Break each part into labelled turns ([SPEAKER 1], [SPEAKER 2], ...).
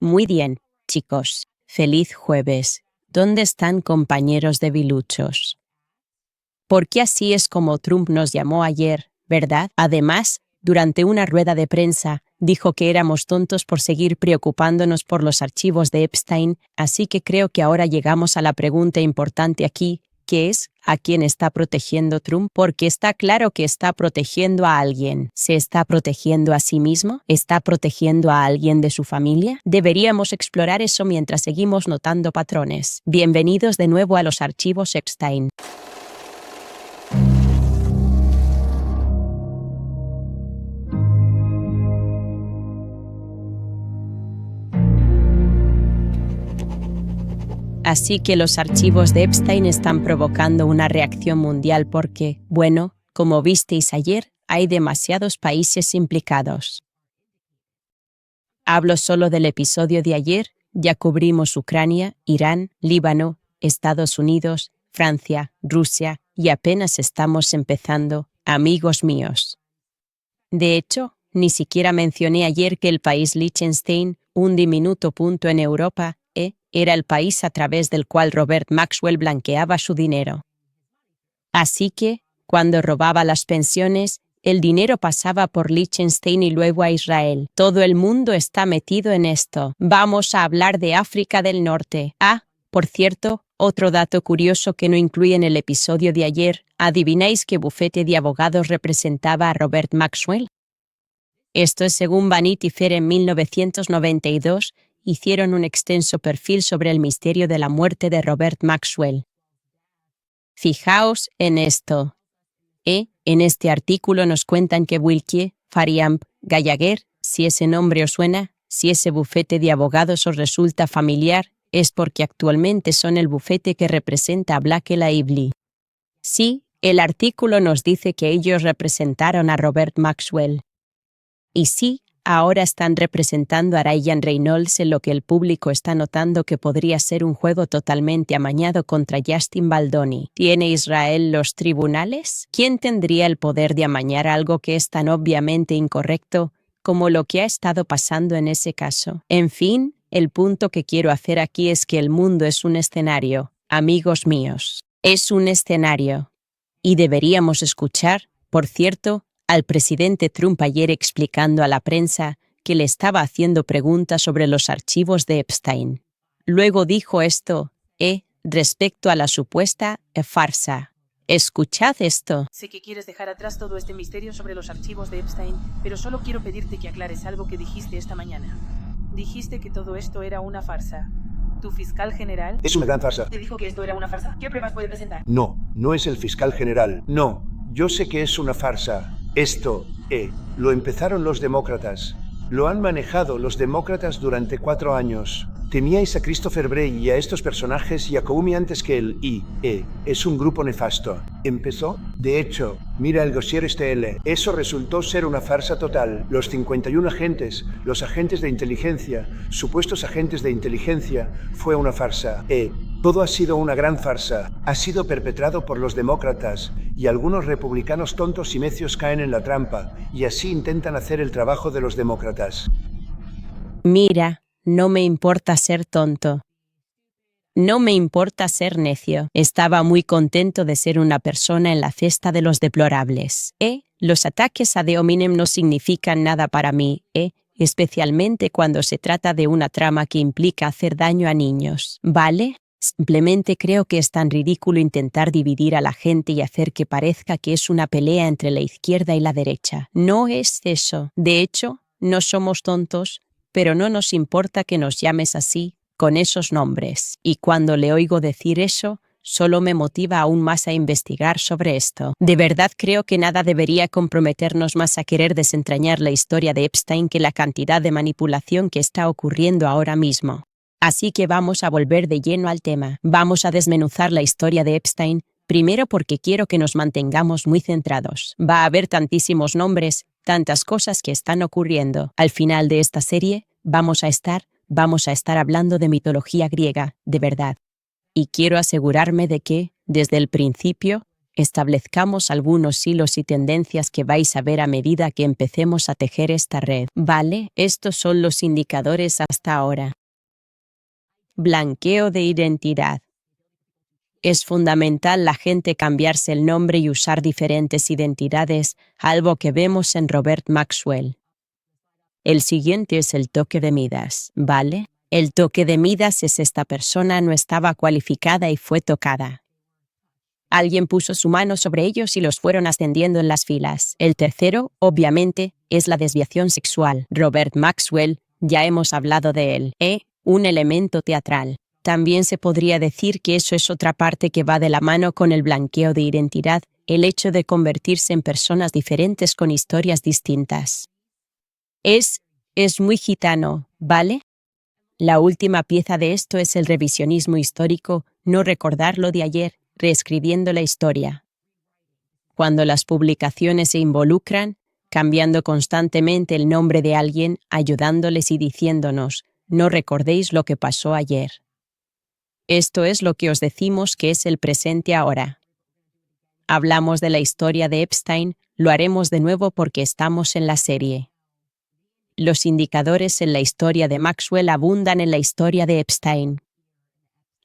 [SPEAKER 1] Muy bien, chicos. Feliz jueves. ¿Dónde están compañeros de Biluchos? Porque así es como Trump nos llamó ayer, ¿verdad? Además, durante una rueda de prensa, dijo que éramos tontos por seguir preocupándonos por los archivos de Epstein, así que creo que ahora llegamos a la pregunta importante aquí, que es, ¿a quién está protegiendo Trump? Porque está claro que está protegiendo a alguien. ¿Se está protegiendo a sí mismo? ¿Está protegiendo a alguien de su familia? Deberíamos explorar eso mientras seguimos notando patrones. Bienvenidos de nuevo a los archivos Epstein. Así que los archivos de Epstein están provocando una reacción mundial porque, bueno, como visteis ayer, hay demasiados países implicados. Hablo solo del episodio de ayer, ya cubrimos Ucrania, Irán, Líbano, Estados Unidos, Francia, Rusia y apenas estamos empezando, amigos míos. De hecho, ni siquiera mencioné ayer que el país Liechtenstein, un diminuto punto en Europa, era el país a través del cual Robert Maxwell blanqueaba su dinero. Así que, cuando robaba las pensiones, el dinero pasaba por Liechtenstein y luego a Israel. Todo el mundo está metido en esto. Vamos a hablar de África del Norte. Ah, por cierto, otro dato curioso que no incluye en el episodio de ayer. ¿Adivináis qué bufete de abogados representaba a Robert Maxwell? Esto es según Vanity Fair en 1992, hicieron un extenso perfil sobre el misterio de la muerte de Robert Maxwell. Fijaos en esto. En este artículo nos cuentan que Wilkie, Fariamp, Gallagher, si ese nombre os suena, si ese bufete de abogados os resulta familiar, es porque actualmente son el bufete que representa a Black Lively. Sí, el artículo nos dice que ellos representaron a Robert Maxwell. Y sí, ahora están representando a Ryan Reynolds en lo que el público está notando que podría ser un juego totalmente amañado contra Justin Baldoni. ¿Tiene Israel los tribunales? ¿Quién tendría el poder de amañar algo que es tan obviamente incorrecto como lo que ha estado pasando en ese caso? En fin, el punto que quiero hacer aquí es que el mundo es un escenario, amigos míos. Es un escenario. Y deberíamos escuchar, por cierto, al presidente Trump ayer explicando a la prensa que le estaba haciendo preguntas sobre los archivos de Epstein. Luego dijo esto, respecto a la supuesta farsa. Escuchad esto.
[SPEAKER 2] Sé que quieres dejar atrás todo este misterio sobre los archivos de Epstein, pero solo quiero pedirte que aclares algo que dijiste esta mañana. Dijiste que todo esto era una farsa. ¿Tu fiscal general?
[SPEAKER 3] Es una gran farsa.
[SPEAKER 2] ¿Te dijo que esto era una farsa? ¿Qué pruebas puede presentar?
[SPEAKER 3] No, no es el fiscal general. No, yo sé que es una farsa. Esto, lo empezaron los demócratas. Lo han manejado los demócratas durante 4 años. Temíais a Christopher Wray y a estos personajes y a Comey antes que él y, es un grupo nefasto. ¿Empezó? De hecho, mira el dossier STL. Eso resultó ser una farsa total. Los 51 agentes, los agentes de inteligencia, supuestos agentes de inteligencia, fue una farsa. Todo ha sido una gran farsa. Ha sido perpetrado por los demócratas y algunos republicanos tontos y necios caen en la trampa y así intentan hacer el trabajo de los demócratas.
[SPEAKER 1] Mira, no me importa ser tonto. No me importa ser necio. Estaba muy contento de ser una persona en la cesta de los deplorables. Los ataques ad hominem no significan nada para mí, especialmente cuando se trata de una trama que implica hacer daño a niños, ¿vale? Simplemente creo que es tan ridículo intentar dividir a la gente y hacer que parezca que es una pelea entre la izquierda y la derecha. No es eso. De hecho, no somos tontos, pero no nos importa que nos llames así, con esos nombres. Y cuando le oigo decir eso, solo me motiva aún más a investigar sobre esto. De verdad creo que nada debería comprometernos más a querer desentrañar la historia de Epstein que la cantidad de manipulación que está ocurriendo ahora mismo. Así que vamos a volver de lleno al tema. Vamos a desmenuzar la historia de Epstein, primero porque quiero que nos mantengamos muy centrados. Va a haber tantísimos nombres, tantas cosas que están ocurriendo. Al final de esta serie, vamos a estar hablando de mitología griega, de verdad. Y quiero asegurarme de que, desde el principio, establezcamos algunos hilos y tendencias que vais a ver a medida que empecemos a tejer esta red. Vale, estos son los indicadores hasta ahora. Blanqueo de identidad. Es fundamental la gente cambiarse el nombre y usar diferentes identidades, algo que vemos en Robert Maxwell. El siguiente es el toque de Midas, ¿vale? El toque de Midas es esta persona no estaba cualificada y fue tocada. Alguien puso su mano sobre ellos y los fueron ascendiendo en las filas. El tercero, obviamente, es la desviación sexual. Robert Maxwell, ya hemos hablado de él. Un elemento teatral. También se podría decir que eso es otra parte que va de la mano con el blanqueo de identidad, el hecho de convertirse en personas diferentes con historias distintas. Es muy gitano, ¿vale? La última pieza de esto es el revisionismo histórico, no recordar lo de ayer, reescribiendo la historia. Cuando las publicaciones se involucran, cambiando constantemente el nombre de alguien, ayudándoles y diciéndonos, no recordéis lo que pasó ayer. Esto es lo que os decimos que es el presente ahora. Hablamos de la historia de Epstein, lo haremos de nuevo porque estamos en la serie. Los indicadores en la historia de Maxwell abundan en la historia de Epstein.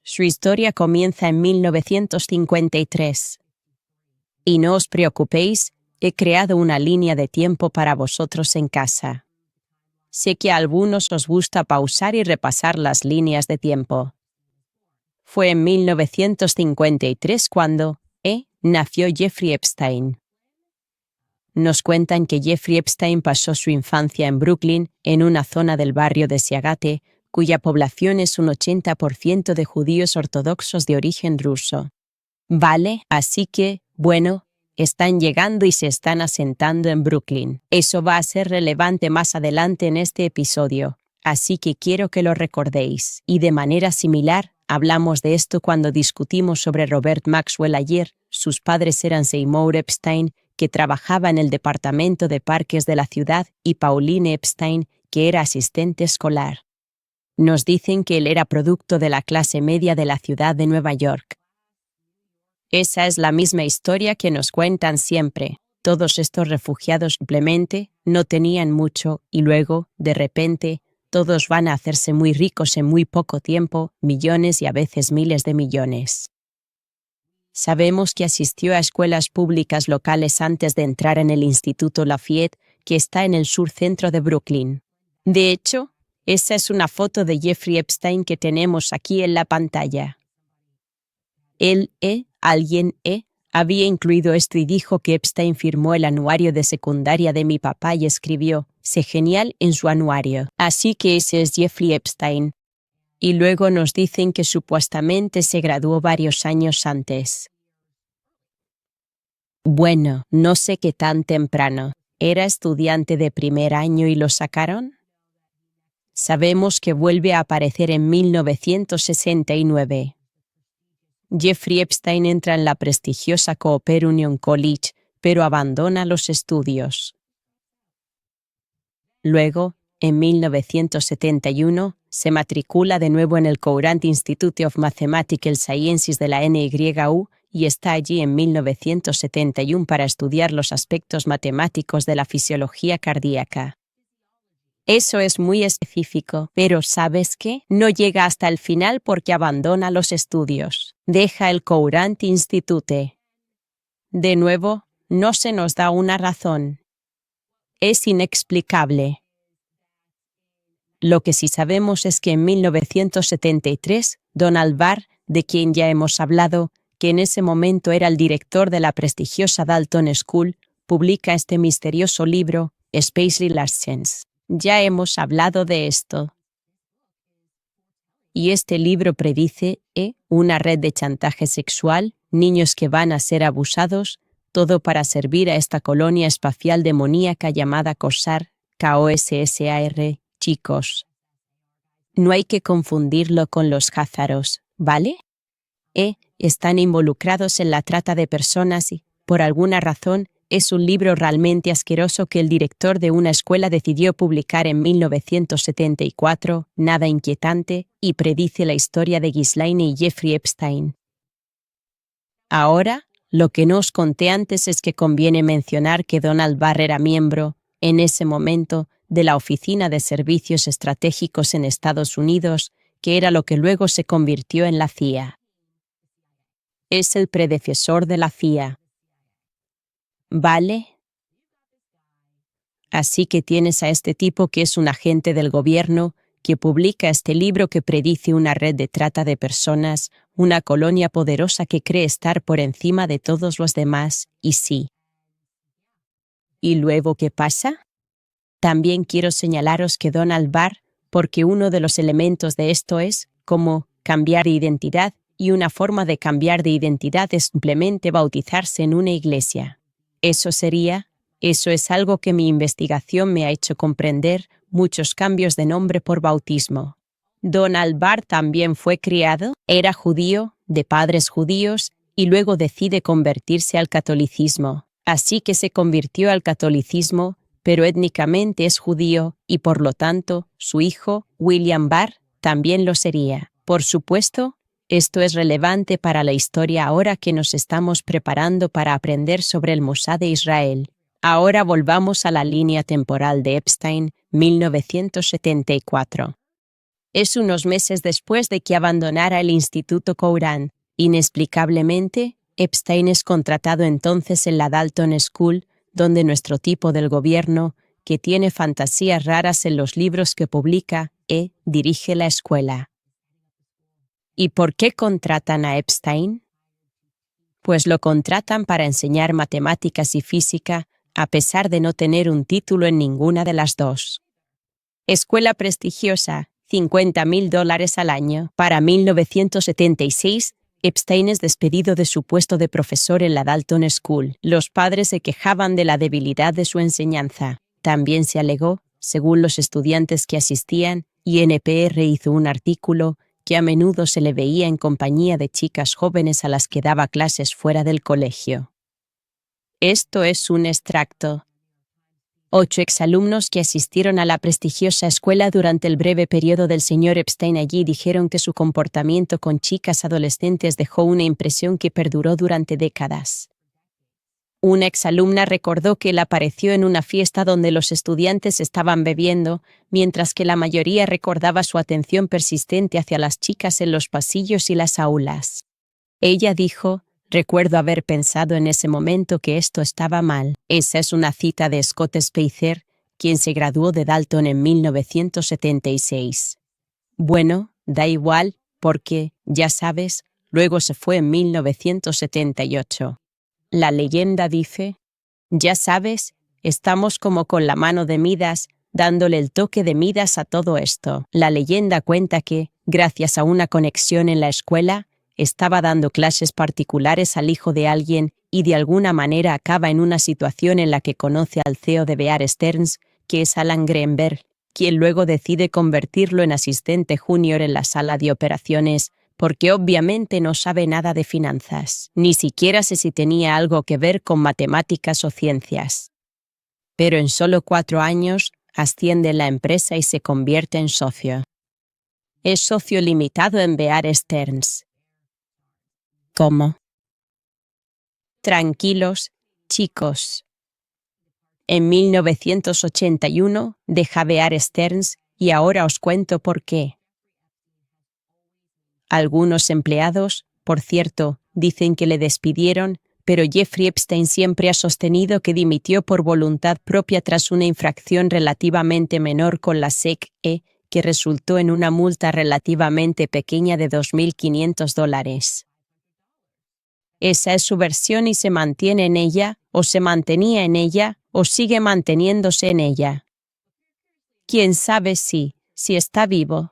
[SPEAKER 1] Su historia comienza en 1953. Y no os preocupéis, he creado una línea de tiempo para vosotros en casa. Sé que a algunos os gusta pausar y repasar las líneas de tiempo. Fue en 1953 cuando, nació Jeffrey Epstein. Nos cuentan que Jeffrey Epstein pasó su infancia en Brooklyn, en una zona del barrio de Seagate, cuya población es un 80% de judíos ortodoxos de origen ruso. Vale, así que, bueno, están llegando y se están asentando en Brooklyn. Eso va a ser relevante más adelante en este episodio, así que quiero que lo recordéis. Y de manera similar, hablamos de esto cuando discutimos sobre Robert Maxwell ayer. Sus padres eran Seymour Epstein, que trabajaba en el departamento de parques de la ciudad, y Pauline Epstein, que era asistente escolar. Nos dicen que él era producto de la clase media de la ciudad de Nueva York. Esa es la misma historia que nos cuentan siempre. Todos estos refugiados simplemente no tenían mucho y luego, de repente, todos van a hacerse muy ricos en muy poco tiempo, millones y a veces miles de millones. Sabemos que asistió a escuelas públicas locales antes de entrar en el Instituto Lafayette, que está en el sur centro de Brooklyn. De hecho, esa es una foto de Jeffrey Epstein que tenemos aquí en la pantalla. Alguien había incluido esto y dijo que Epstein firmó el anuario de secundaria de mi papá y escribió, sé genial en su anuario. Así que ese es Jeffrey Epstein. Y luego nos dicen que supuestamente se graduó varios años antes. Bueno, no sé qué tan temprano. ¿Era estudiante de primer año y lo sacaron? Sabemos que vuelve a aparecer en 1969. Jeffrey Epstein entra en la prestigiosa Cooper Union College, pero abandona los estudios. Luego, en 1971, se matricula de nuevo en el Courant Institute of Mathematical Sciences de la NYU y está allí en 1971 para estudiar los aspectos matemáticos de la fisiología cardíaca. Eso es muy específico, pero ¿sabes qué? No llega hasta el final porque abandona los estudios. Deja el Courant Institute. De nuevo, no se nos da una razón. Es inexplicable. Lo que sí sabemos es que en 1973, Donald Barr, de quien ya hemos hablado, que en ese momento era el director de la prestigiosa Dalton School, publica este misterioso libro, Space Relations. Ya hemos hablado de esto. Y este libro predice, una red de chantaje sexual, niños que van a ser abusados, todo para servir a esta colonia espacial demoníaca llamada COSSAR, K-O-S-S-A-R, chicos. No hay que confundirlo con los házaros, ¿vale? Están involucrados en la trata de personas y, por alguna razón, es un libro realmente asqueroso que el director de una escuela decidió publicar en 1974, nada inquietante, y predice la historia de Ghislaine y Jeffrey Epstein. Ahora, Lo que no os conté antes es que conviene mencionar que Donald Barr era miembro, en ese momento, de la Oficina de Servicios Estratégicos en Estados Unidos, que era lo que luego se convirtió en la CIA. Es el predecesor de la CIA. ¿Vale? Así que tienes a este tipo que es un agente del gobierno, que publica este libro que predice una red de trata de personas, una colonia poderosa que cree estar por encima de todos los demás, y sí. ¿Y luego qué pasa? También quiero señalaros que Donald Barr, porque uno de los elementos de esto es, como, cambiar de identidad, y una forma de cambiar de identidad es simplemente bautizarse en una iglesia. Eso es algo que mi investigación me ha hecho comprender, muchos cambios de nombre por bautismo. Donald Barr también fue criado, era judío, de padres judíos, y luego decide convertirse al catolicismo. Así que se convirtió al catolicismo, pero étnicamente es judío, y por lo tanto, su hijo, William Barr, también lo sería. Por supuesto, esto es relevante para la historia ahora que nos estamos preparando para aprender sobre el Mossad de Israel. Ahora volvamos a la línea temporal de Epstein, 1974. Es unos meses después de que abandonara el Instituto Couran. Inexplicablemente, Epstein es contratado entonces en la Dalton School, donde nuestro tipo del gobierno, que tiene fantasías raras en los libros que publica, dirige la escuela. ¿Y por qué contratan a Epstein? Pues lo contratan para enseñar matemáticas y física, a pesar de no tener un título en ninguna de las dos. Escuela prestigiosa, $50,000 al año. Para 1976, Epstein es despedido de su puesto de profesor en la Dalton School. Los padres se quejaban de la debilidad de su enseñanza. También se alegó, según los estudiantes que asistían, y NPR hizo un artículo, que a menudo se le veía en compañía de chicas jóvenes a las que daba clases fuera del colegio. Esto es un extracto. 8 exalumnos que asistieron a la prestigiosa escuela durante el breve periodo del señor Epstein allí dijeron que su comportamiento con chicas adolescentes dejó una impresión que perduró durante décadas. Una exalumna recordó que él apareció en una fiesta donde los estudiantes estaban bebiendo, mientras que la mayoría recordaba su atención persistente hacia las chicas en los pasillos y las aulas. Ella dijo: recuerdo haber pensado en ese momento que esto estaba mal. Esa es una cita de Scott Speiser, quien se graduó de Dalton en 1976. Bueno, da igual, porque, ya sabes, luego se fue en 1978. La leyenda dice: ya sabes, estamos como con la mano de Midas, dándole el toque de Midas a todo esto. La leyenda cuenta que, gracias a una conexión en la escuela, estaba dando clases particulares al hijo de alguien y de alguna manera acaba en una situación en la que conoce al CEO de Bear Stearns, que es Alan Greenberg, quien luego decide convertirlo en asistente junior en la sala de operaciones, porque obviamente no sabe nada de finanzas, ni siquiera sé si tenía algo que ver con matemáticas o ciencias. Pero en solo 4 años asciende en la empresa y se convierte en socio. Es socio limitado en Bear Stearns. ¿Cómo? Tranquilos, chicos. En 1981 deja Bear Stearns y ahora os cuento por qué. Algunos empleados, por cierto, dicen que le despidieron, pero Jeffrey Epstein siempre ha sostenido que dimitió por voluntad propia tras una infracción relativamente menor con la SEC, que resultó en una multa relativamente pequeña de $2,500. Esa es su versión y se mantiene en ella, o se mantenía en ella, o sigue manteniéndose en ella. ¿Quién sabe si está vivo?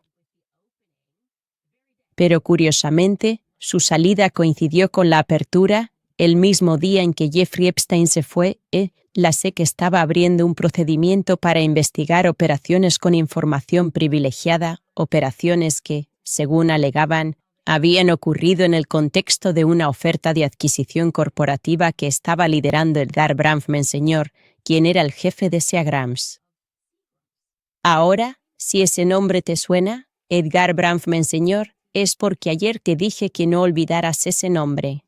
[SPEAKER 1] Pero curiosamente, su salida coincidió con la apertura, el mismo día en que Jeffrey Epstein se fue, la SEC estaba abriendo un procedimiento para investigar operaciones con información privilegiada, operaciones que, según alegaban, habían ocurrido en el contexto de una oferta de adquisición corporativa que estaba liderando Edgar Bronfman Sr., quien era el jefe de Seagrams. Ahora, si ese nombre te suena, Edgar Bronfman Sr., es porque ayer te dije que no olvidaras ese nombre.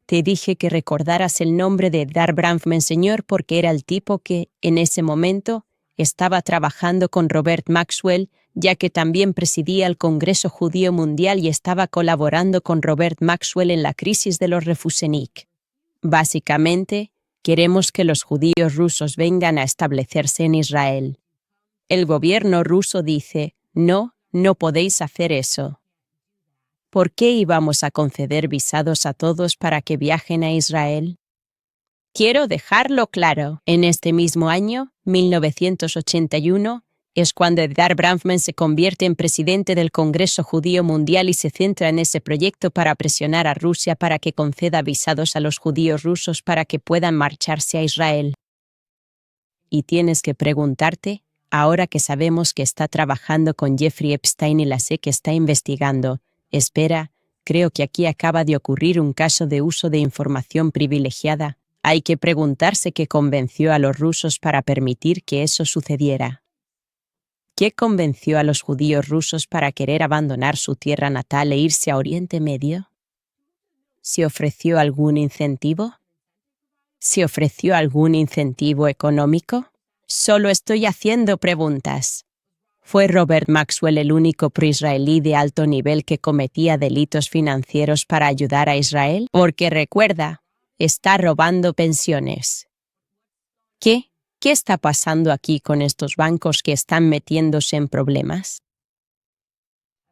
[SPEAKER 1] Te dije que recordaras el nombre de Dar Bronfman, señor, porque era el tipo que, en ese momento, estaba trabajando con Robert Maxwell, ya que también presidía el Congreso Judío Mundial y estaba colaborando con Robert Maxwell en la crisis de los refusenik. Básicamente, queremos que los judíos rusos vengan a establecerse en Israel. El gobierno ruso dice, no, no podéis hacer eso. ¿Por qué íbamos a conceder visados a todos para que viajen a Israel? Quiero dejarlo claro, en este mismo año, 1981, es cuando Eldar Bronfman se convierte en presidente del Congreso Judío Mundial y se centra en ese proyecto para presionar a Rusia para que conceda visados a los judíos rusos para que puedan marcharse a Israel. Y tienes que preguntarte, ahora que sabemos que está trabajando con Jeffrey Epstein y la sé que está investigando, espera, creo que aquí acaba de ocurrir un caso de uso de información privilegiada. Hay que preguntarse qué convenció a los rusos para permitir que eso sucediera. ¿Qué convenció a los judíos rusos para querer abandonar su tierra natal e irse a Oriente Medio? ¿Se ofreció algún incentivo? ¿Se ofreció algún incentivo económico? Solo estoy haciendo preguntas. ¿Fue Robert Maxwell el único pro-israelí de alto nivel que cometía delitos financieros para ayudar a Israel? Porque recuerda, está robando pensiones. ¿Qué está pasando aquí con estos bancos que están metiéndose en problemas?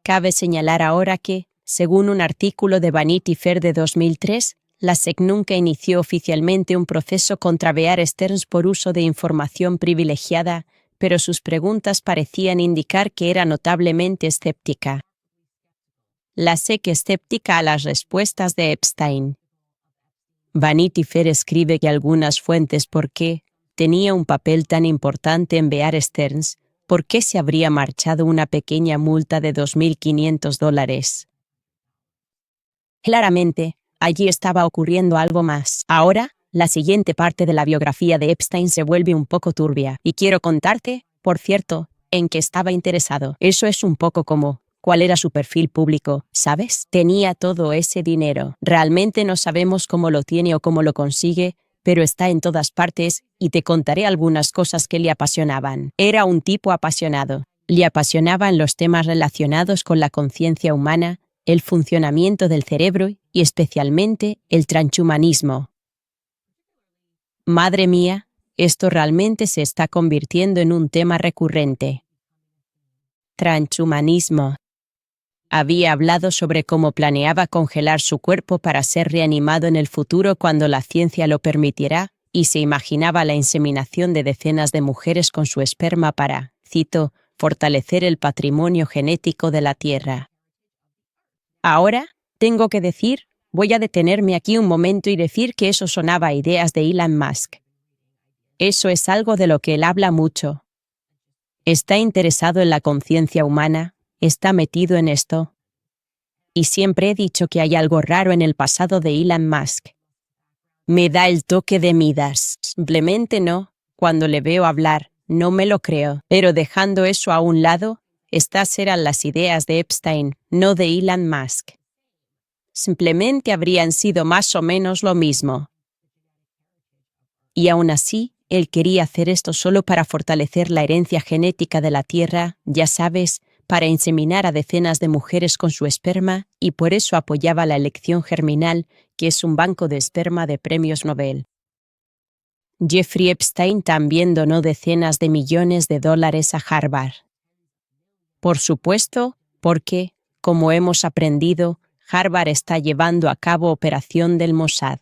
[SPEAKER 1] Cabe señalar ahora que, según un artículo de Vanity Fair de 2003, la SEC nunca inició oficialmente un proceso contra Bear Stearns por uso de información privilegiada, pero sus preguntas parecían indicar que era notablemente escéptica. La SEC escéptica a las respuestas de Epstein. Vanity Fair escribe que algunas fuentes por qué tenía un papel tan importante en Bear Stearns, ¿por qué se habría marchado una pequeña multa de $2.500? Claramente, allí estaba ocurriendo algo más. Ahora, la siguiente parte de la biografía de Epstein se vuelve un poco turbia, y quiero contarte, por cierto, en qué estaba interesado. Eso es un poco como, ¿cuál era su perfil público? ¿Sabes? Tenía todo ese dinero. Realmente no sabemos cómo lo tiene o cómo lo consigue, pero está en todas partes, y te contaré algunas cosas que le apasionaban. Era un tipo apasionado. Le apasionaban los temas relacionados con la conciencia humana, el funcionamiento del cerebro y especialmente el transhumanismo. Madre mía, esto realmente se está convirtiendo en un tema recurrente. Transhumanismo. Había hablado sobre cómo planeaba congelar su cuerpo para ser reanimado en el futuro cuando la ciencia lo permitirá, y se imaginaba la inseminación de decenas de mujeres con su esperma para, cito, fortalecer el patrimonio genético de la Tierra. Ahora, tengo que decir, voy a detenerme aquí un momento y decir que eso sonaba a ideas de Elon Musk. Eso es algo de lo que él habla mucho. Está interesado en la conciencia humana, está metido en esto. Y siempre he dicho que hay algo raro en el pasado de Elon Musk. Me da el toque de Midas. Simplemente no, cuando le veo hablar, no me lo creo. Pero dejando eso a un lado, estas eran las ideas de Epstein, no de Elon Musk. Simplemente habrían sido más o menos lo mismo. Y aún así, él quería hacer esto solo para fortalecer la herencia genética de la Tierra, ya sabes, para inseminar a decenas de mujeres con su esperma, y por eso apoyaba la elección germinal, que es un banco de esperma de premios Nobel. Jeffrey Epstein también donó decenas de millones de dólares a Harvard. Por supuesto, porque, como hemos aprendido, Harvard está llevando a cabo operación del Mossad.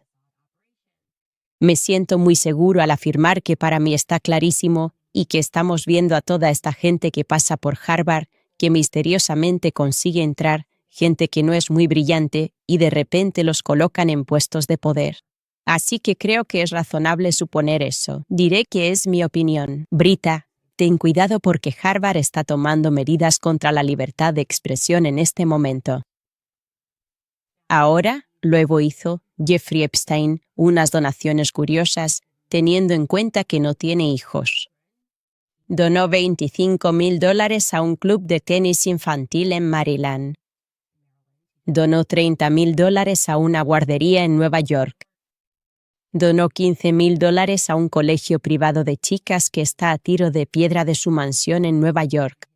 [SPEAKER 1] Me siento muy seguro al afirmar que para mí está clarísimo y que estamos viendo a toda esta gente que pasa por Harvard, que misteriosamente consigue entrar, gente que no es muy brillante, y de repente los colocan en puestos de poder. Así que creo que es razonable suponer eso. Diré que es mi opinión. Brita, ten cuidado porque Harvard está tomando medidas contra la libertad de expresión en este momento. Ahora, luego hizo Jeffrey Epstein unas donaciones curiosas, teniendo en cuenta que no tiene hijos. Donó $25,000 a un club de tenis infantil en Maryland. Donó $30.000 a una guardería en Nueva York. Donó $15.000 a un colegio privado de chicas que está a tiro de piedra de su mansión en Nueva York.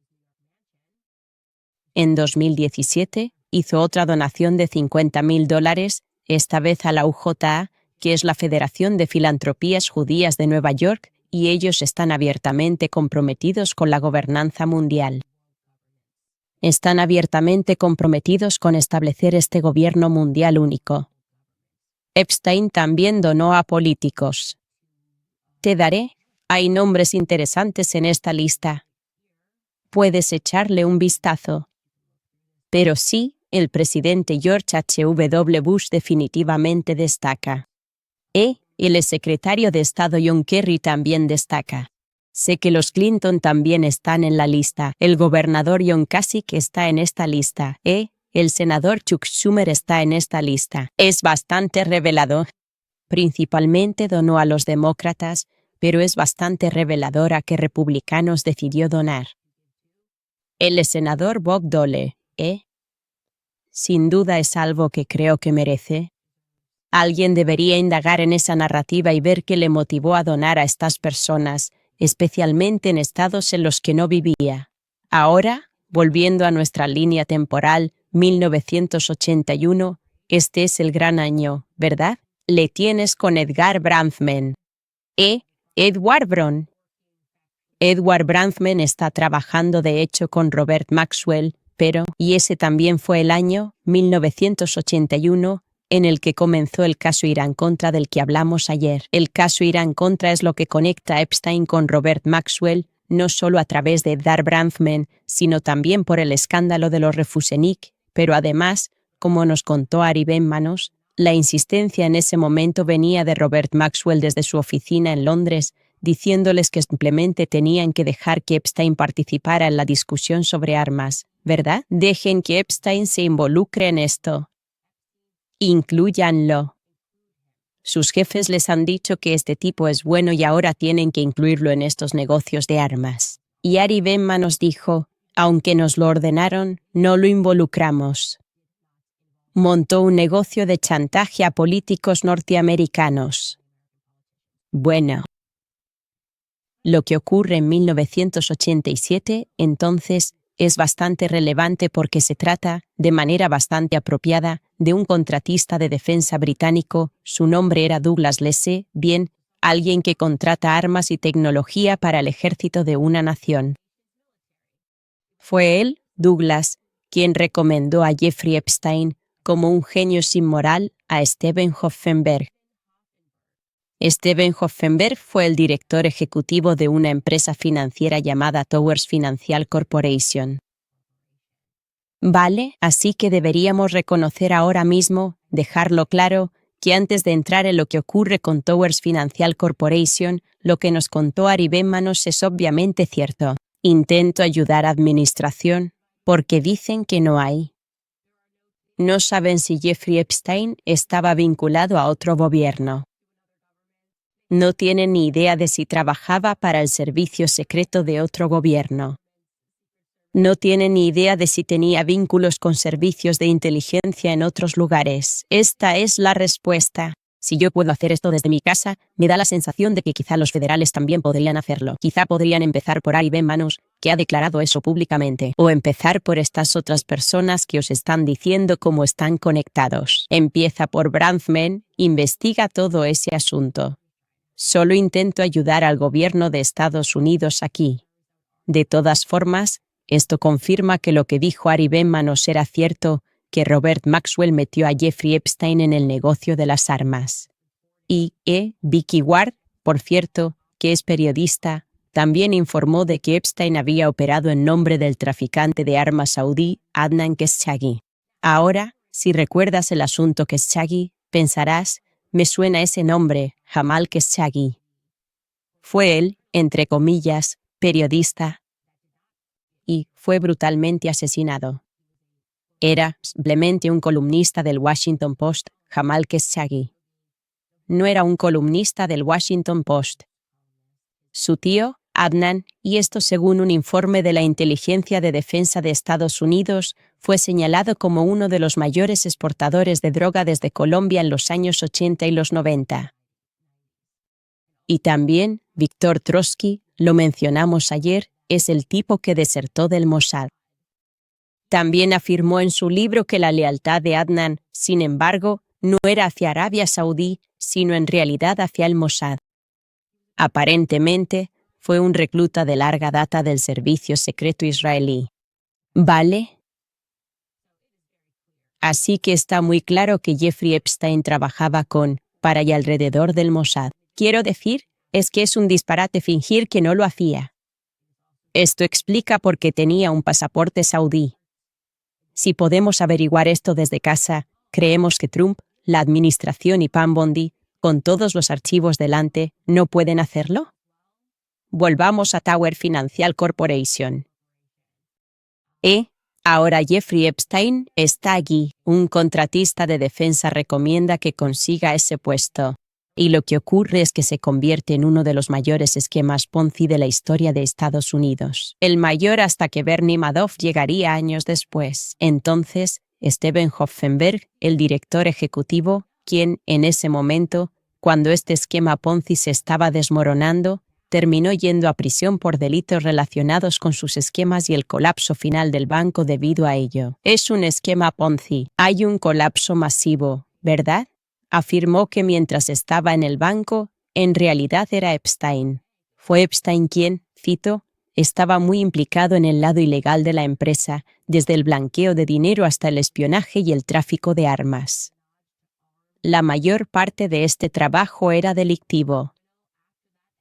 [SPEAKER 1] En 2017, hizo otra donación de $50.000, esta vez a la UJA, que es la Federación de Filantropías Judías de Nueva York, y ellos están abiertamente comprometidos con la gobernanza mundial. Están abiertamente comprometidos con establecer este gobierno mundial único. Epstein también donó a políticos. Te daré, hay nombres interesantes en esta lista. Puedes echarle un vistazo. Pero sí, el presidente George H.W. Bush definitivamente destaca. El secretario de Estado John Kerry también destaca. Sé que los Clinton también están en la lista. El gobernador John Kasich está en esta lista. El senador Chuck Schumer está en esta lista. Es bastante revelador. Principalmente donó a los demócratas, pero es bastante revelador a qué republicanos decidió donar. El senador Bob Dole, Sin duda es algo que creo que merece. Alguien debería indagar en esa narrativa y ver qué le motivó a donar a estas personas, especialmente en estados en los que no vivía. Ahora, volviendo a nuestra línea temporal, 1981, este es el gran año, ¿verdad? Le tienes con Edgar Bronfman. Edward Bron. Edward Bronfman está trabajando de hecho con Robert Maxwell, y ese también fue el año, 1981, en el que comenzó el caso Irán-Contra del que hablamos ayer. El caso Irán-Contra es lo que conecta a Epstein con Robert Maxwell, no solo a través de Edgar Bronfman, sino también por el escándalo de los Refusenik, pero además, como nos contó Ari Benmanos, la insistencia en ese momento venía de Robert Maxwell desde su oficina en Londres, diciéndoles que simplemente tenían que dejar que Epstein participara en la discusión sobre armas, ¿verdad? Dejen que Epstein se involucre en esto. Inclúyanlo. Sus jefes les han dicho que este tipo es bueno y ahora tienen que incluirlo en estos negocios de armas. Y Ari Benman nos dijo, aunque nos lo ordenaron, no lo involucramos. Montó un negocio de chantaje a políticos norteamericanos. Bueno. Lo que ocurre en 1987, entonces, es bastante relevante porque se trata, de manera bastante apropiada, de un contratista de defensa británico, su nombre era Douglas Lesse, alguien que contrata armas y tecnología para el ejército de una nación. Fue él, Douglas, quien recomendó a Jeffrey Epstein como un genio sin moral a Steven Hoffenberg. Steven Hoffenberg fue el director ejecutivo de una empresa financiera llamada Towers Financial Corporation. Vale, así que deberíamos reconocer ahora mismo, dejarlo claro, que antes de entrar en lo que ocurre con Towers Financial Corporation, lo que nos contó Ari Benmanos es obviamente cierto. Intento ayudar a administración, porque dicen que no hay. No saben si Jeffrey Epstein estaba vinculado a otro gobierno. No tienen ni idea de si trabajaba para el servicio secreto de otro gobierno. No tienen ni idea de si tenía vínculos con servicios de inteligencia en otros lugares. Esta es la respuesta. Si yo puedo hacer esto desde mi casa, me da la sensación de que quizá los federales también podrían hacerlo. Quizá podrían empezar por Ari Benmanos, que ha declarado eso públicamente. O empezar por estas otras personas que os están diciendo cómo están conectados. Empieza por Bronfman, investiga todo ese asunto. Solo intento ayudar al gobierno de Estados Unidos aquí. De todas formas, esto confirma que lo que dijo Ari Benmanos era cierto, que Robert Maxwell metió a Jeffrey Epstein en el negocio de las armas. Y Vicky Ward, por cierto, que es periodista, también informó de que Epstein había operado en nombre del traficante de armas saudí, Adnan Khashoggi. Ahora, si recuerdas el asunto Khashoggi, pensarás, me suena ese nombre, Jamal Khashoggi. Fue él, entre comillas, periodista, y fue brutalmente asesinado. Era simplemente un columnista del Washington Post, Jamal Khashoggi. No era un columnista del Washington Post. Su tío, Adnan, y esto según un informe de la Inteligencia de Defensa de Estados Unidos, fue señalado como uno de los mayores exportadores de droga desde Colombia en los años 80 y los 90. Y también, Viktor Trotsky, lo mencionamos ayer, es el tipo que desertó del Mossad. También afirmó en su libro que la lealtad de Adnan, sin embargo, no era hacia Arabia Saudí, sino en realidad hacia el Mossad. Aparentemente, fue un recluta de larga data del servicio secreto israelí. ¿Vale? Así que está muy claro que Jeffrey Epstein trabajaba con, para y alrededor del Mossad. Quiero decir, es que es un disparate fingir que no lo hacía. Esto explica por qué tenía un pasaporte saudí. Si podemos averiguar esto desde casa, creemos que Trump, la administración y Pam Bondi, con todos los archivos delante, ¿no pueden hacerlo? Volvamos a Tower Financial Corporation. Ahora Jeffrey Epstein está allí. Un contratista de defensa recomienda que consiga ese puesto. Y lo que ocurre es que se convierte en uno de los mayores esquemas Ponzi de la historia de Estados Unidos. El mayor hasta que Bernie Madoff llegaría años después. Entonces, Steven Hoffenberg, el director ejecutivo, quien, en ese momento, cuando este esquema Ponzi se estaba desmoronando, terminó yendo a prisión por delitos relacionados con sus esquemas y el colapso final del banco debido a ello. Es un esquema Ponzi. Hay un colapso masivo, ¿verdad? Afirmó que mientras estaba en el banco, en realidad era Epstein. Fue Epstein quien, cito, estaba muy implicado en el lado ilegal de la empresa, desde el blanqueo de dinero hasta el espionaje y el tráfico de armas. La mayor parte de este trabajo era delictivo.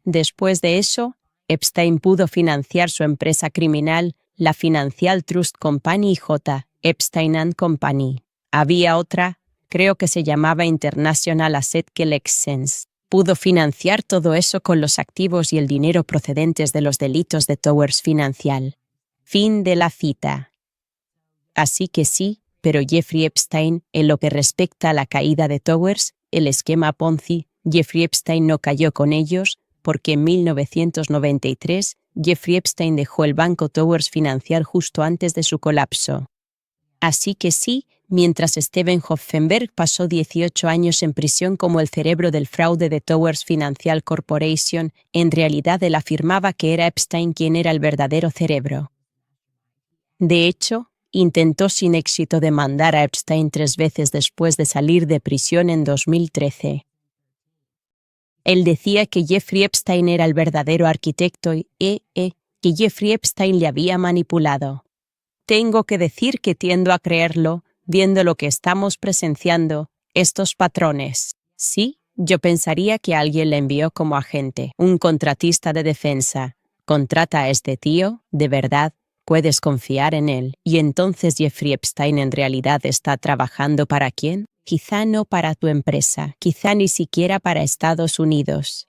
[SPEAKER 1] Después de eso, Epstein pudo financiar su empresa criminal, la Financial Trust Company J. Epstein & Company. Había otra, creo que se llamaba International Asset Collections. Pudo financiar todo eso con los activos y el dinero procedentes de los delitos de Towers Financial. Fin de la cita. Así que sí, pero Jeffrey Epstein, en lo que respecta a la caída de Towers, el esquema Ponzi, Jeffrey Epstein no cayó con ellos, porque en 1993 Jeffrey Epstein dejó el banco Towers Financial justo antes de su colapso. Así que sí, mientras Steven Hoffenberg pasó 18 años en prisión como el cerebro del fraude de Towers Financial Corporation, en realidad él afirmaba que era Epstein quien era el verdadero cerebro. De hecho, intentó sin éxito demandar a Epstein 3 veces después de salir de prisión en 2013. Él decía que Jeffrey Epstein era el verdadero arquitecto y que Jeffrey Epstein le había manipulado. Tengo que decir que tiendo a creerlo, viendo lo que estamos presenciando, estos patrones. Sí, yo pensaría que alguien le envió como agente, un contratista de defensa. Contrata a este tío, de verdad, puedes confiar en él. Y entonces Jeffrey Epstein en realidad está trabajando ¿para quién? Quizá no para tu empresa, quizá ni siquiera para Estados Unidos.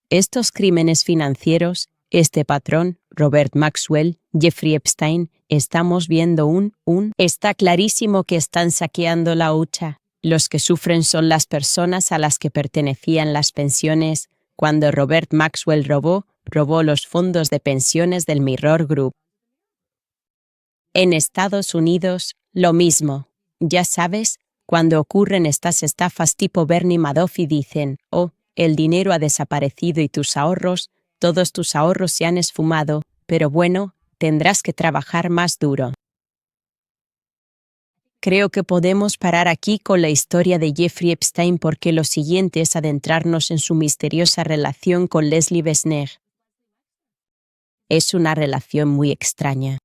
[SPEAKER 1] Estos crímenes financieros, este patrón, Robert Maxwell, Jeffrey Epstein, estamos viendo Está clarísimo que están saqueando la hucha. Los que sufren son las personas a las que pertenecían las pensiones, cuando Robert Maxwell robó los fondos de pensiones del Mirror Group. En Estados Unidos, lo mismo. Ya sabes, cuando ocurren estas estafas tipo Bernie Madoff y dicen, el dinero ha desaparecido y todos tus ahorros se han esfumado, pero bueno, tendrás que trabajar más duro. Creo que podemos parar aquí con la historia de Jeffrey Epstein porque lo siguiente es adentrarnos en su misteriosa relación con Leslie Wexner. Es una relación muy extraña.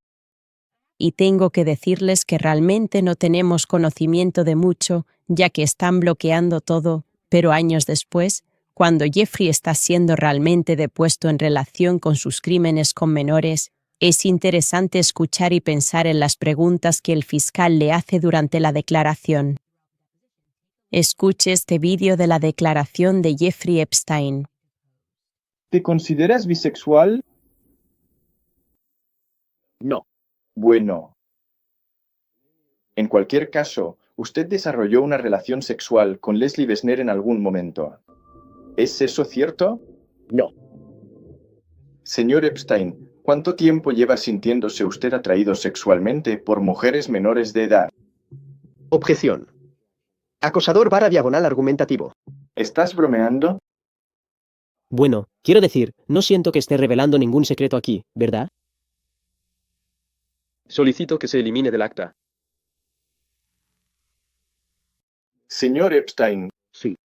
[SPEAKER 1] Y tengo que decirles que realmente no tenemos conocimiento de mucho, ya que están bloqueando todo, pero años después, cuando Jeffrey está siendo realmente depuesto en relación con sus crímenes con menores, es interesante escuchar y pensar en las preguntas que el fiscal le hace durante la declaración. Escuche este vídeo de la declaración de Jeffrey Epstein.
[SPEAKER 4] ¿Te consideras bisexual?
[SPEAKER 5] No.
[SPEAKER 4] Bueno. En cualquier caso, usted desarrolló una relación sexual con Leslie Wexner en algún momento. ¿Es eso cierto?
[SPEAKER 5] No.
[SPEAKER 4] Señor Epstein, ¿cuánto tiempo lleva sintiéndose usted atraído sexualmente por mujeres menores de edad?
[SPEAKER 5] Objeción. Acosador / argumentativo.
[SPEAKER 4] ¿Estás bromeando?
[SPEAKER 6] Bueno, quiero decir, no siento que esté revelando ningún secreto aquí, ¿verdad?
[SPEAKER 7] Solicito que se elimine del acta.
[SPEAKER 4] Señor Epstein,
[SPEAKER 5] Sí.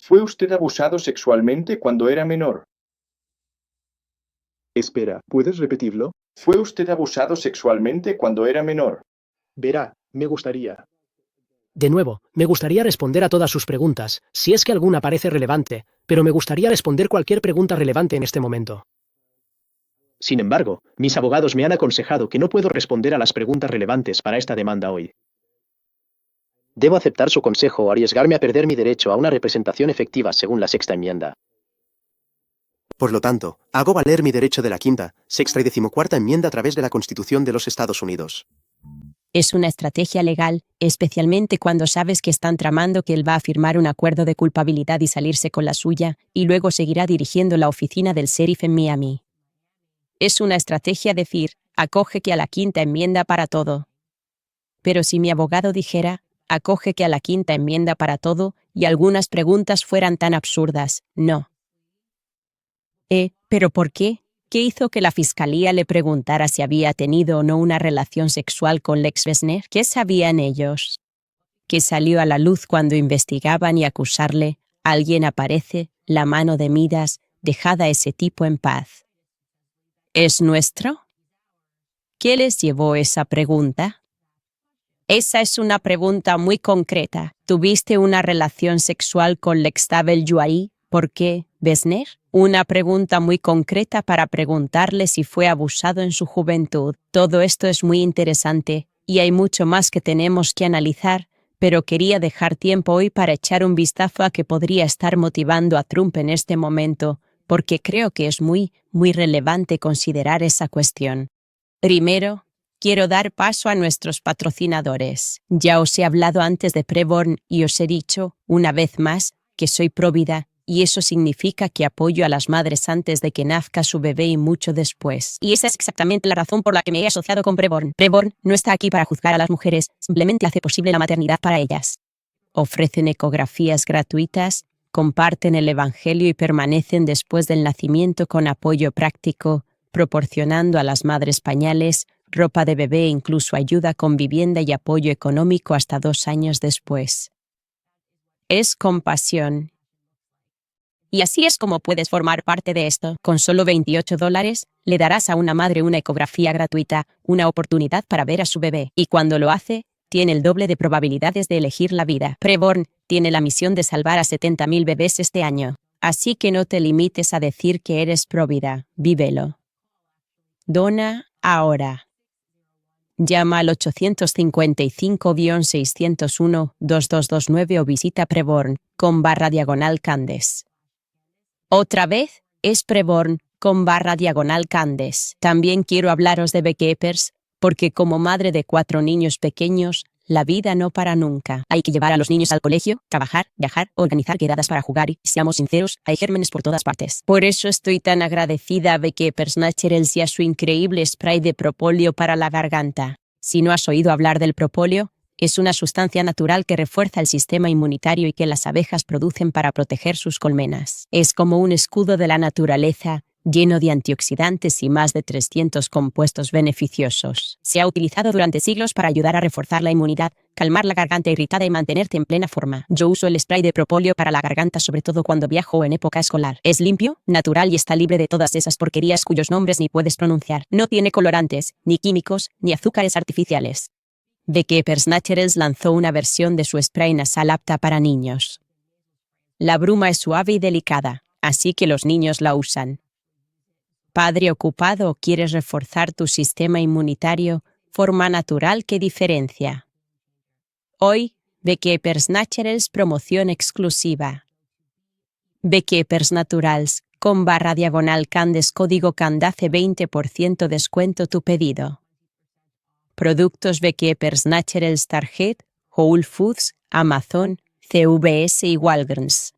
[SPEAKER 4] ¿fue usted abusado sexualmente cuando era menor?
[SPEAKER 5] Espera, ¿puedes repetirlo?
[SPEAKER 4] ¿Fue usted abusado sexualmente cuando era menor?
[SPEAKER 5] Verá, me gustaría.
[SPEAKER 6] De nuevo, me gustaría responder a todas sus preguntas, si es que alguna parece relevante, pero me gustaría responder cualquier pregunta relevante en este momento.
[SPEAKER 5] Sin embargo, mis abogados me han aconsejado que no puedo responder a las preguntas relevantes para esta demanda hoy. Debo aceptar su consejo o arriesgarme a perder mi derecho a una representación efectiva según la sexta enmienda.
[SPEAKER 8] Por lo tanto, hago valer mi derecho de la quinta, sexta y decimocuarta enmienda a través de la Constitución de los Estados Unidos.
[SPEAKER 1] Es una estrategia legal, especialmente cuando sabes que están tramando que él va a firmar un acuerdo de culpabilidad y salirse con la suya, y luego seguirá dirigiendo la oficina del sheriff en Miami. Es una estrategia decir, acoge que a la quinta enmienda para todo. Pero si mi abogado dijera, acoge que a la quinta enmienda para todo, y algunas preguntas fueran tan absurdas, no. ¿Pero por qué? ¿Qué hizo que la fiscalía le preguntara si había tenido o no una relación sexual con Lex Wessner? ¿Qué sabían ellos? ¿Qué salió a la luz cuando investigaban y acusarle? Alguien aparece, la mano de Midas, dejad a ese tipo en paz. ¿Es nuestro? ¿Qué les llevó esa pregunta? Esa es una pregunta muy concreta. ¿Tuviste una relación sexual con Lex Tavel-Juari? ¿Por qué, Wessner? Una pregunta muy concreta para preguntarle si fue abusado en su juventud. Todo esto es muy interesante, y hay mucho más que tenemos que analizar, pero quería dejar tiempo hoy para echar un vistazo a que podría estar motivando a Trump en este momento, porque creo que es muy relevante considerar esa cuestión. Primero, quiero dar paso a nuestros patrocinadores. Ya os he hablado antes de Preborn y os he dicho, una vez más, que soy provida, y eso significa que apoyo a las madres antes de que nazca su bebé y mucho después. Y esa es exactamente la razón por la que me he asociado con Preborn. Preborn no está aquí para juzgar a las mujeres, simplemente hace posible la maternidad para ellas. Ofrecen ecografías gratuitas, comparten el Evangelio y permanecen después del nacimiento con apoyo práctico, proporcionando a las madres pañales, ropa de bebé e incluso ayuda con vivienda y apoyo económico hasta 2 años después. Es compasión. Y así es como puedes formar parte de esto. Con solo $28, le darás a una madre una ecografía gratuita, una oportunidad para ver a su bebé. Y cuando lo hace, tiene el doble de probabilidades de elegir la vida. Preborn tiene la misión de salvar a 70,000 bebés este año. Así que no te limites a decir que eres provida. Vívelo. Dona ahora. Llama al 855-601-2229 o visita preborn.com/Candes. Otra vez, es preborn.com/Candes. También quiero hablaros de Beekeepers, porque como madre de 4 niños pequeños, la vida no para nunca. Hay que llevar a los niños al colegio, trabajar, viajar, organizar quedadas para jugar y, seamos sinceros, hay gérmenes por todas partes. Por eso estoy tan agradecida a Beekeepers Naturals y a su increíble spray de propóleo para la garganta. Si no has oído hablar del propóleo, es una sustancia natural que refuerza el sistema inmunitario y que las abejas producen para proteger sus colmenas. Es como un escudo de la naturaleza, lleno de antioxidantes y más de 300 compuestos beneficiosos. Se ha utilizado durante siglos para ayudar a reforzar la inmunidad, calmar la garganta irritada y mantenerte en plena forma. Yo uso el spray de propóleo para la garganta sobre todo cuando viajo o en época escolar. Es limpio, natural y está libre de todas esas porquerías cuyos nombres ni puedes pronunciar. No tiene colorantes, ni químicos, ni azúcares artificiales. Beekeepers Naturals lanzó una versión de su spray nasal apta para niños. La bruma es suave y delicada, así que los niños la usan. Padre ocupado o quieres reforzar tu sistema inmunitario, forma natural que diferencia. Hoy, Beekeepers Naturals promoción exclusiva. Beekeepers Naturals, /Candes código CANDACE 20% descuento tu pedido. Productos Beekeepers Naturals Target, Whole Foods, Amazon, CVS y Walgreens.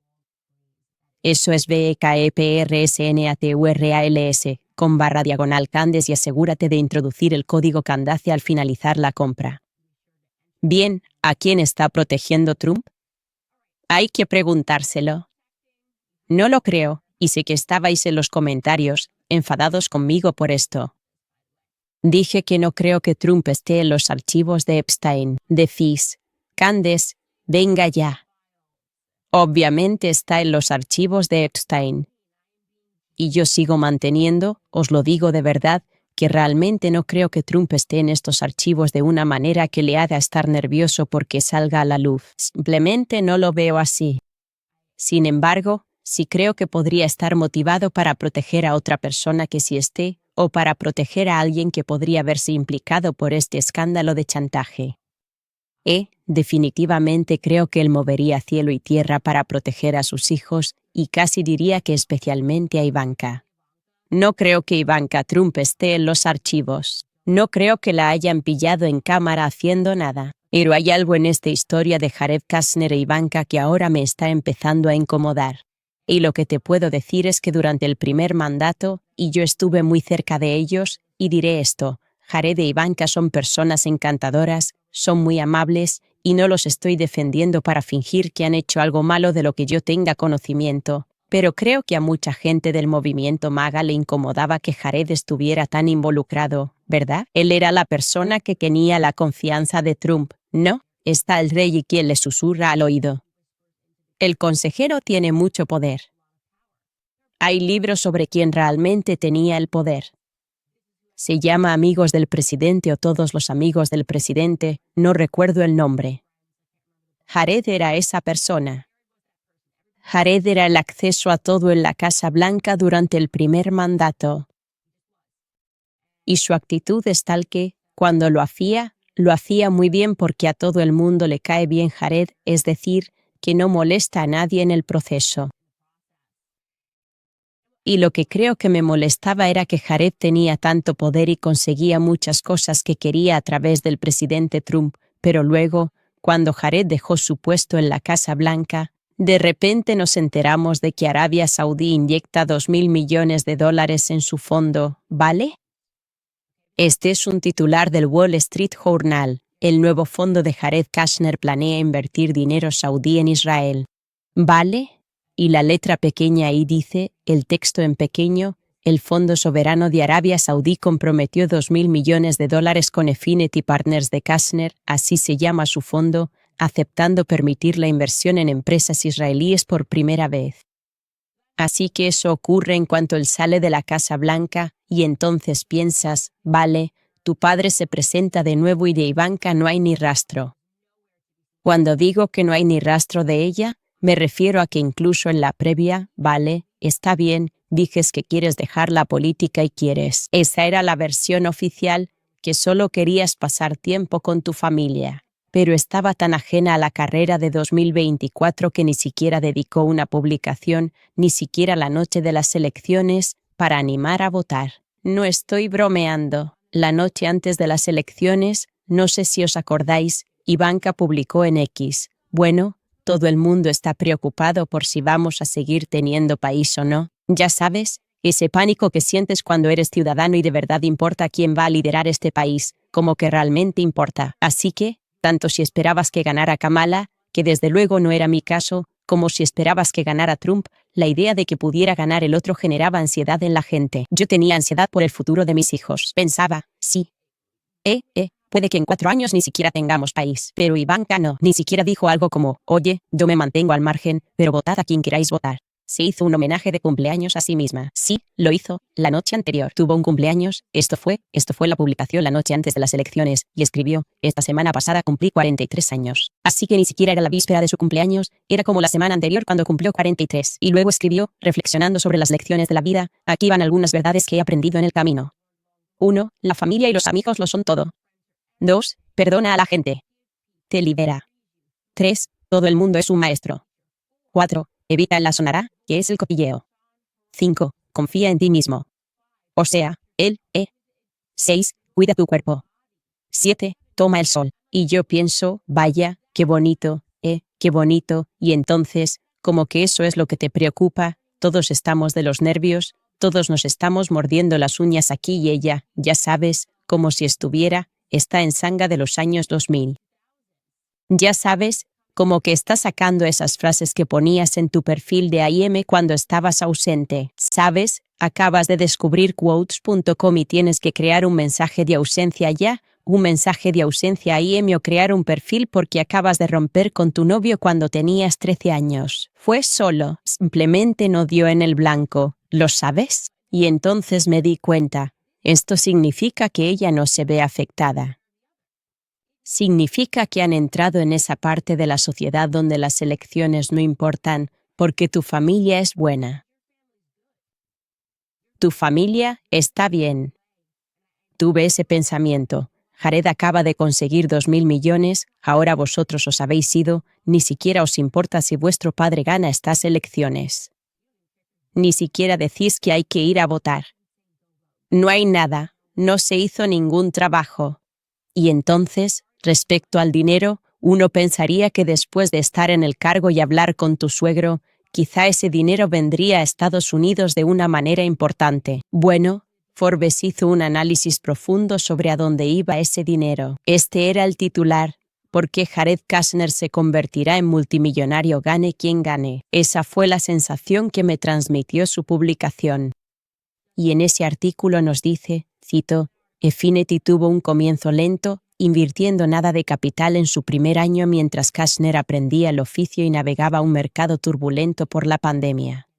[SPEAKER 1] Eso es BEKEPRSNATURALS, con // Candes y asegúrate de introducir el código Candace al finalizar la compra. Bien, ¿a quién está protegiendo Trump? Hay que preguntárselo. No lo creo, y sé que estabais en los comentarios, enfadados conmigo por esto. Dije que no creo que Trump esté en los archivos de Epstein. Decís, Candace, venga ya. Obviamente está en los archivos de Epstein. Y yo sigo manteniendo, os lo digo de verdad, que realmente no creo que Trump esté en estos archivos de una manera que le haga estar nervioso porque salga a la luz. Simplemente no lo veo así. Sin embargo, sí creo que podría estar motivado para proteger a otra persona que sí esté, o para proteger a alguien que podría verse implicado por este escándalo de chantaje. Definitivamente creo que él movería cielo y tierra para proteger a sus hijos, y casi diría que especialmente a Ivanka. No creo que Ivanka Trump esté en los archivos. No creo que la hayan pillado en cámara haciendo nada. Pero hay algo en esta historia de Jared Kushner e Ivanka que ahora me está empezando a incomodar. Y lo que te puedo decir es que durante el primer mandato, y yo estuve muy cerca de ellos, y diré esto, Jared e Ivanka son personas encantadoras, son muy amables, y no los estoy defendiendo para fingir que han hecho algo malo de lo que yo tenga conocimiento, pero creo que a mucha gente del movimiento MAGA le incomodaba que Jared estuviera tan involucrado, ¿verdad? Él era la persona que tenía la confianza de Trump, ¿no? Está el rey y quien le susurra al oído. El consejero tiene mucho poder. Hay libros sobre quién realmente tenía el poder. Se llama Amigos del Presidente o Todos los Amigos del Presidente, no recuerdo el nombre. Jared era esa persona. Jared era el acceso a todo en la Casa Blanca durante el primer mandato. Y su actitud es tal que, cuando lo hacía muy bien porque a todo el mundo le cae bien Jared, es decir, que no molesta a nadie en el proceso. Y lo que creo que me molestaba era que Jared tenía tanto poder y conseguía muchas cosas que quería a través del presidente Trump, pero luego, cuando Jared dejó su puesto en la Casa Blanca, de repente nos enteramos de que Arabia Saudí inyecta $2.000 millones en su fondo, ¿vale? Este es un titular del Wall Street Journal. El nuevo fondo de Jared Kushner planea invertir dinero saudí en Israel. ¿Vale? Y la letra pequeña ahí dice, el texto en pequeño, el Fondo Soberano de Arabia Saudí comprometió $2.000 millones con Affinity Partners de Kushner, así se llama su fondo, aceptando permitir la inversión en empresas israelíes por primera vez. Así que eso ocurre en cuanto él sale de la Casa Blanca, y entonces piensas, vale, tu padre se presenta de nuevo y de Ivanka no hay ni rastro. Cuando digo que no hay ni rastro de ella, me refiero a que incluso en la previa, vale, está bien, dices que quieres dejar la política y quieres. Esa era la versión oficial, que solo querías pasar tiempo con tu familia. Pero estaba tan ajena a la carrera de 2024 que ni siquiera dedicó una publicación, ni siquiera la noche de las elecciones, para animar a votar. No estoy bromeando. La noche antes de las elecciones, no sé si os acordáis, Ivanka publicó en X, bueno, todo el mundo está preocupado por si vamos a seguir teniendo país o no. Ya sabes, ese pánico que sientes cuando eres ciudadano y de verdad importa quién va a liderar este país, como que realmente importa. Así que, tanto si esperabas que ganara Kamala, que desde luego no era mi caso, como si esperabas que ganara Trump, la idea de que pudiera ganar el otro generaba ansiedad en la gente. Yo tenía ansiedad por el futuro de mis hijos. Pensaba, sí. Puede que en 4 años ni siquiera tengamos país. Pero Ivanka no. Ni siquiera dijo algo como, oye, yo me mantengo al margen, pero votad a quien queráis votar. Se hizo un homenaje de cumpleaños a sí misma. Sí, lo hizo, la noche anterior. Tuvo un cumpleaños, esto fue la publicación la noche antes de las elecciones, y escribió, esta semana pasada cumplí 43 años. Así que ni siquiera era la víspera de su cumpleaños, era como la semana anterior cuando cumplió 43. Y luego escribió, reflexionando sobre las lecciones de la vida, aquí van algunas verdades que he aprendido en el camino. 1. La familia y los amigos lo son todo. 2. Perdona a la gente. Te libera. 3. Todo el mundo es un maestro. 4. Evita la sonará, que es el cotilleo. 5. Confía en ti mismo. O sea, él, 6. Cuida tu cuerpo. 7. Toma el sol. Y yo pienso, vaya, qué bonito, y entonces, como que eso es lo que te preocupa, todos estamos de los nervios, todos nos estamos mordiendo las uñas aquí y ella, ya sabes, como si está en sanga de los años 2000. Ya sabes, como que está sacando esas frases que ponías en tu perfil de IM cuando estabas ausente. ¿Sabes? Acabas de descubrir quotes.com y tienes que crear un mensaje de ausencia ya, un mensaje de ausencia IM o crear un perfil porque acabas de romper con tu novio cuando tenías 13 años. Fue solo, simplemente no dio en el blanco, ¿lo sabes? Y entonces me di cuenta. Esto significa que ella no se ve afectada. Significa que han entrado en esa parte de la sociedad donde las elecciones no importan porque tu familia es buena. Tu familia está bien. Tuve ese pensamiento. Jared acaba de conseguir 2.000 millones, ahora vosotros os habéis ido, ni siquiera os importa si vuestro padre gana estas elecciones. Ni siquiera decís que hay que ir a votar. No hay nada, no se hizo ningún trabajo. Y entonces, respecto al dinero, uno pensaría que después de estar en el cargo y hablar con tu suegro, quizá ese dinero vendría a Estados Unidos de una manera importante. Bueno, Forbes hizo un análisis profundo sobre a dónde iba ese dinero. Este era el titular: ¿por qué Jared Kushner se convertirá en multimillonario gane quien gane? Esa fue la sensación que me transmitió su publicación. Y en ese artículo nos dice, cito, Efinity tuvo un comienzo lento, invirtiendo nada de capital en su primer año mientras Kushner aprendía el oficio y navegaba un mercado turbulento por la pandemia.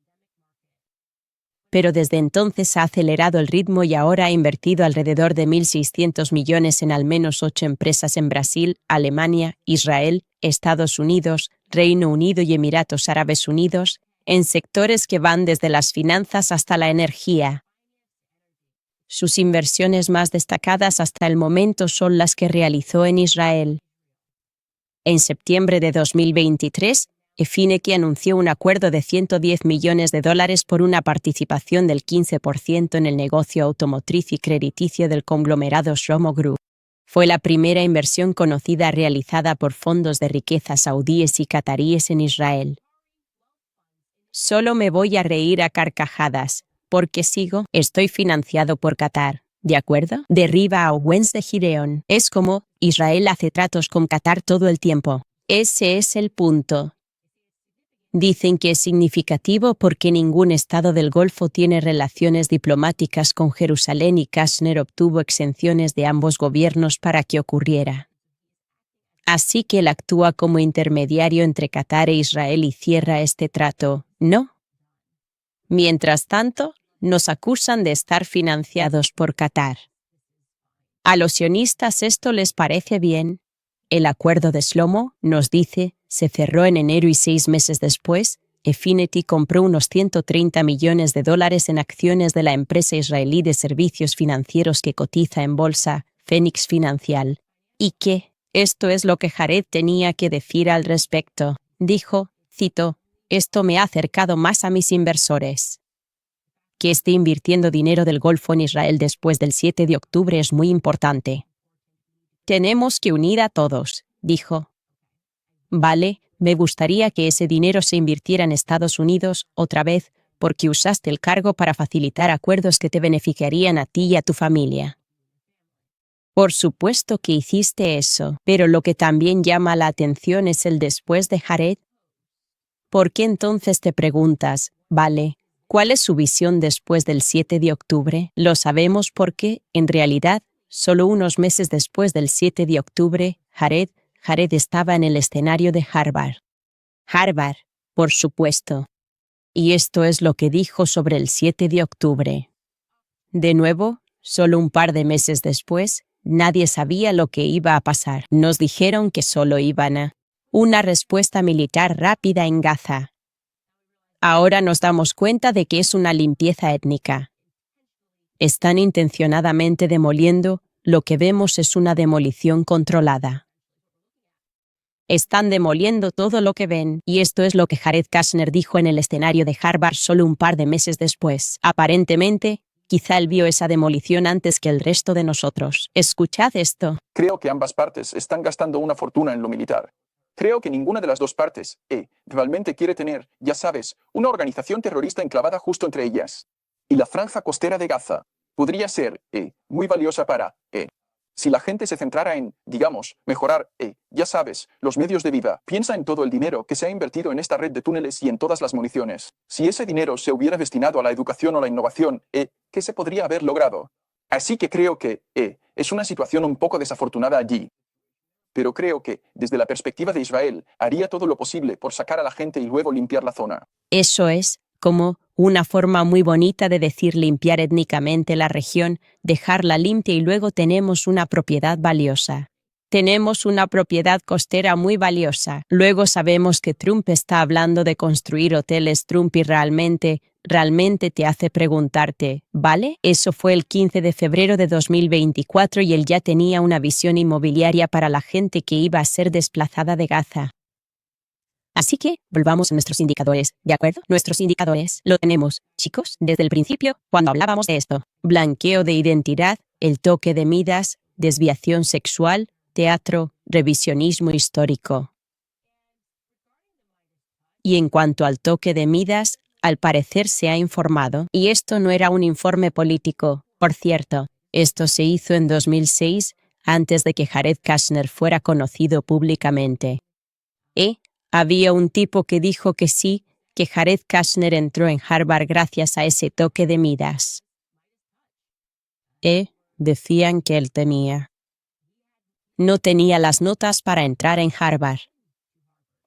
[SPEAKER 1] Pero desde entonces ha acelerado el ritmo y ahora ha invertido alrededor de 1.600 millones en al menos 8 empresas en Brasil, Alemania, Israel, Estados Unidos, Reino Unido y Emiratos Árabes Unidos, en sectores que van desde las finanzas hasta la energía. Sus inversiones más destacadas hasta el momento son las que realizó en Israel. En septiembre de 2023, Efinity anunció un acuerdo de $110 millones por una participación del 15% en el negocio automotriz y crediticio del conglomerado Shlomo Group. Fue la primera inversión conocida realizada por fondos de riqueza saudíes y cataríes en Israel. Solo me voy a reír a carcajadas, porque estoy financiado por Qatar, ¿de acuerdo? Derriba a Owens de Gideon. Es como, Israel hace tratos con Qatar todo el tiempo. Ese es el punto. Dicen que es significativo porque ningún estado del Golfo tiene relaciones diplomáticas con Jerusalén y Kushner obtuvo exenciones de ambos gobiernos para que ocurriera. Así que él actúa como intermediario entre Qatar e Israel y cierra este trato, ¿no? Mientras tanto, nos acusan de estar financiados por Qatar. ¿A los sionistas esto les parece bien? El acuerdo de Shlomo, nos dice, se cerró en enero y 6 meses después, Efinity compró unos $130 millones en acciones de la empresa israelí de servicios financieros que cotiza en bolsa, Phoenix Financial. ¿Y qué? Esto es lo que Jared tenía que decir al respecto. Dijo, cito, esto me ha acercado más a mis inversores. Que esté invirtiendo dinero del Golfo en Israel después del 7 de octubre es muy importante. Tenemos que unir a todos, dijo. Vale, me gustaría que ese dinero se invirtiera en Estados Unidos, otra vez, porque usaste el cargo para facilitar acuerdos que te beneficiarían a ti y a tu familia. Por supuesto que hiciste eso, pero lo que también llama la atención es el después de Jared. ¿Por qué entonces te preguntas, vale, cuál es su visión después del 7 de octubre? Lo sabemos porque, en realidad, solo unos meses después del 7 de octubre, Jared estaba en el escenario de Harvard. Harvard, por supuesto. Y esto es lo que dijo sobre el 7 de octubre. De nuevo, solo un par de meses después, nadie sabía lo que iba a pasar. Nos dijeron que solo iban a una respuesta militar rápida en Gaza. Ahora nos damos cuenta de que es una limpieza étnica. Están intencionadamente demoliendo, lo que vemos es una demolición controlada. Están demoliendo todo lo que ven, y esto es lo que Jared Kushner dijo en el escenario de Harvard solo un par de meses después. Aparentemente, quizá él vio esa demolición antes que el resto de nosotros. Escuchad esto.
[SPEAKER 9] Creo que ambas partes están gastando una fortuna en lo militar. Creo que ninguna de las dos partes, realmente quiere tener, ya sabes, una organización terrorista enclavada justo entre ellas. Y la franja costera de Gaza podría ser, muy valiosa para, si la gente se centrara en, digamos, mejorar, ya sabes, los medios de vida. Piensa en todo el dinero que se ha invertido en esta red de túneles y en todas las municiones. Si ese dinero se hubiera destinado a la educación o la innovación, ¿qué se podría haber logrado? Así que creo que, es una situación un poco desafortunada allí. Pero creo que, desde la perspectiva de Israel, haría todo lo posible por sacar a la gente y luego limpiar la zona.
[SPEAKER 1] Eso es como una forma muy bonita de decir limpiar étnicamente la región, dejarla limpia y luego tenemos una propiedad valiosa. Tenemos una propiedad costera muy valiosa. Luego sabemos que Trump está hablando de construir hoteles Trump y realmente te hace preguntarte, ¿vale? Eso fue el 15 de febrero de 2024 y él ya tenía una visión inmobiliaria para la gente que iba a ser desplazada de Gaza. Así que, volvamos a nuestros indicadores, ¿de acuerdo? Nuestros indicadores lo tenemos, chicos, desde el principio, cuando hablábamos de esto. Blanqueo de identidad, el toque de Midas, desviación sexual, teatro, revisionismo histórico. Y en cuanto al toque de Midas, al parecer se ha informado, y esto no era un informe político, por cierto, esto se hizo en 2006, antes de que Jared Kushner fuera conocido públicamente. Había un tipo que dijo que sí, que Jared Kushner entró en Harvard gracias a ese toque de Midas. Decían que él tenía. No tenía las notas para entrar en Harvard.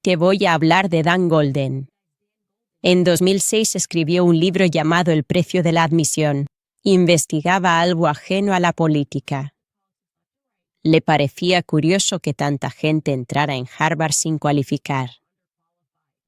[SPEAKER 1] Te voy a hablar de Dan Golden. En 2006 escribió un libro llamado El precio de la admisión. Investigaba algo ajeno a la política. Le parecía curioso que tanta gente entrara en Harvard sin cualificar.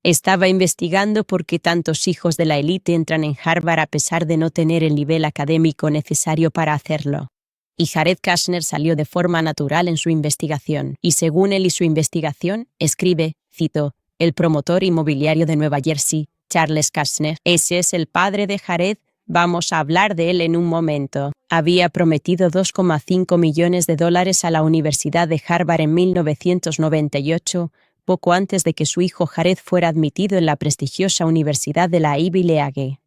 [SPEAKER 1] Estaba investigando por qué tantos hijos de la élite entran en Harvard a pesar de no tener el nivel académico necesario para hacerlo. Y Jared Kushner salió de forma natural en su investigación. Y según él y su investigación, escribe, cito, el promotor inmobiliario de Nueva Jersey, Charles Kushner. Ese es el padre de Jared. Vamos a hablar de él en un momento. Había prometido $2,5 millones a la Universidad de Harvard en 1998, poco antes de que su hijo Jared fuera admitido en la prestigiosa Universidad de la Ivy League.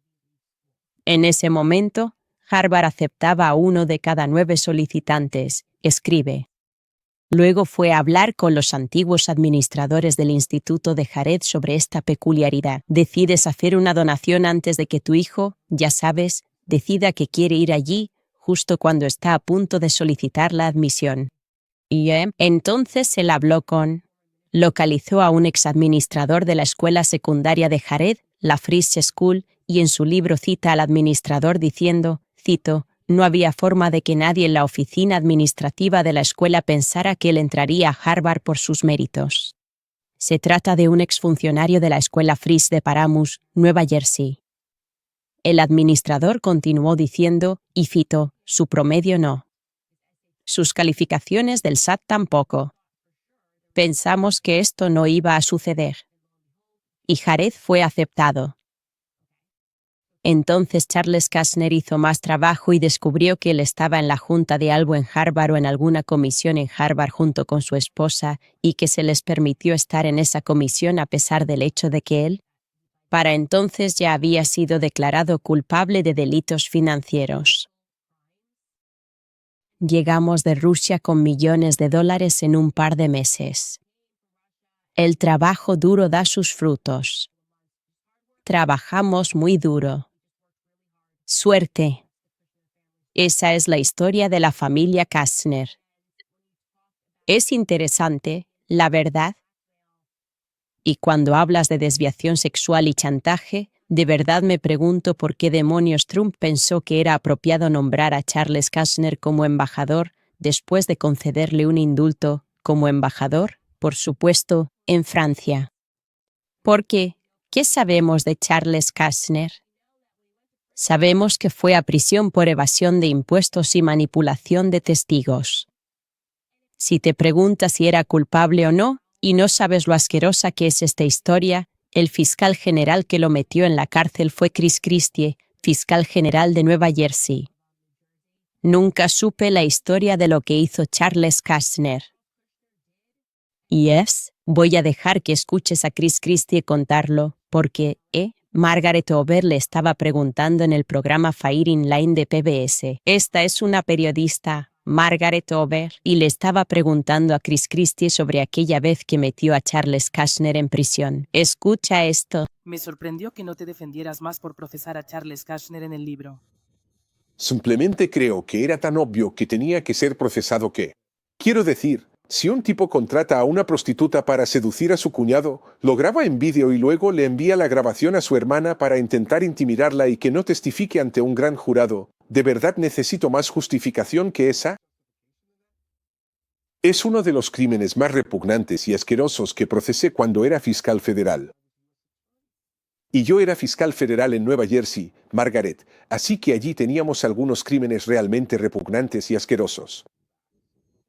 [SPEAKER 1] En ese momento, Harvard aceptaba a 1 de cada 9 solicitantes, escribe. Luego fue a hablar con los antiguos administradores del instituto de Jared sobre esta peculiaridad. Decides hacer una donación antes de que tu hijo, ya sabes, decida que quiere ir allí, justo cuando está a punto de solicitar la admisión. Y entonces él habló localizó a un exadministrador de la escuela secundaria de Jared, la Frisch School, y en su libro cita al administrador diciendo, cito, no había forma de que nadie en la oficina administrativa de la escuela pensara que él entraría a Harvard por sus méritos. Se trata de un exfuncionario de la escuela Frisch de Paramus, Nueva Jersey. El administrador continuó diciendo, y cito, su promedio no. Sus calificaciones del SAT tampoco. Pensamos que esto no iba a suceder. Y Jared fue aceptado. Entonces Charles Kushner hizo más trabajo y descubrió que él estaba en la junta de algo en Harvard o en alguna comisión en Harvard junto con su esposa y que se les permitió estar en esa comisión a pesar del hecho de que él, para entonces ya había sido declarado culpable de delitos financieros. Llegamos de Rusia con millones de dólares en un par de meses. El trabajo duro da sus frutos. Trabajamos muy duro. Suerte. Esa es la historia de la familia Kushner. Es interesante, la verdad. Y cuando hablas de desviación sexual y chantaje, de verdad me pregunto por qué demonios Trump pensó que era apropiado nombrar a Charles Kushner como embajador después de concederle un indulto como embajador, por supuesto, en Francia. Porque, ¿qué sabemos de Charles Kushner? Sabemos que fue a prisión por evasión de impuestos y manipulación de testigos. Si te preguntas si era culpable o no, y no sabes lo asquerosa que es esta historia, el fiscal general que lo metió en la cárcel fue Chris Christie, fiscal general de Nueva Jersey. Nunca supe la historia de lo que hizo Charles Kushner. Y Voy a dejar que escuches a Chris Christie contarlo, porque, Margaret Over le estaba preguntando en el programa Firing Line de PBS. Esta es una periodista, Margaret Over, y le estaba preguntando a Chris Christie sobre aquella vez que metió a Charles Kushner en prisión. Escucha esto.
[SPEAKER 2] Me sorprendió que no te defendieras más por procesar a Charles Kushner en el libro.
[SPEAKER 10] Simplemente creo que era tan obvio que tenía que ser procesado que... Quiero decir, si un tipo contrata a una prostituta para seducir a su cuñado, lo graba en vídeo y luego le envía la grabación a su hermana para intentar intimidarla y que no testifique ante un gran jurado, ¿de verdad necesito más justificación que esa? Es uno de los crímenes más repugnantes y asquerosos que procesé cuando era fiscal federal. Y yo era fiscal federal en Nueva Jersey, Margaret, así que allí teníamos algunos crímenes realmente repugnantes y asquerosos.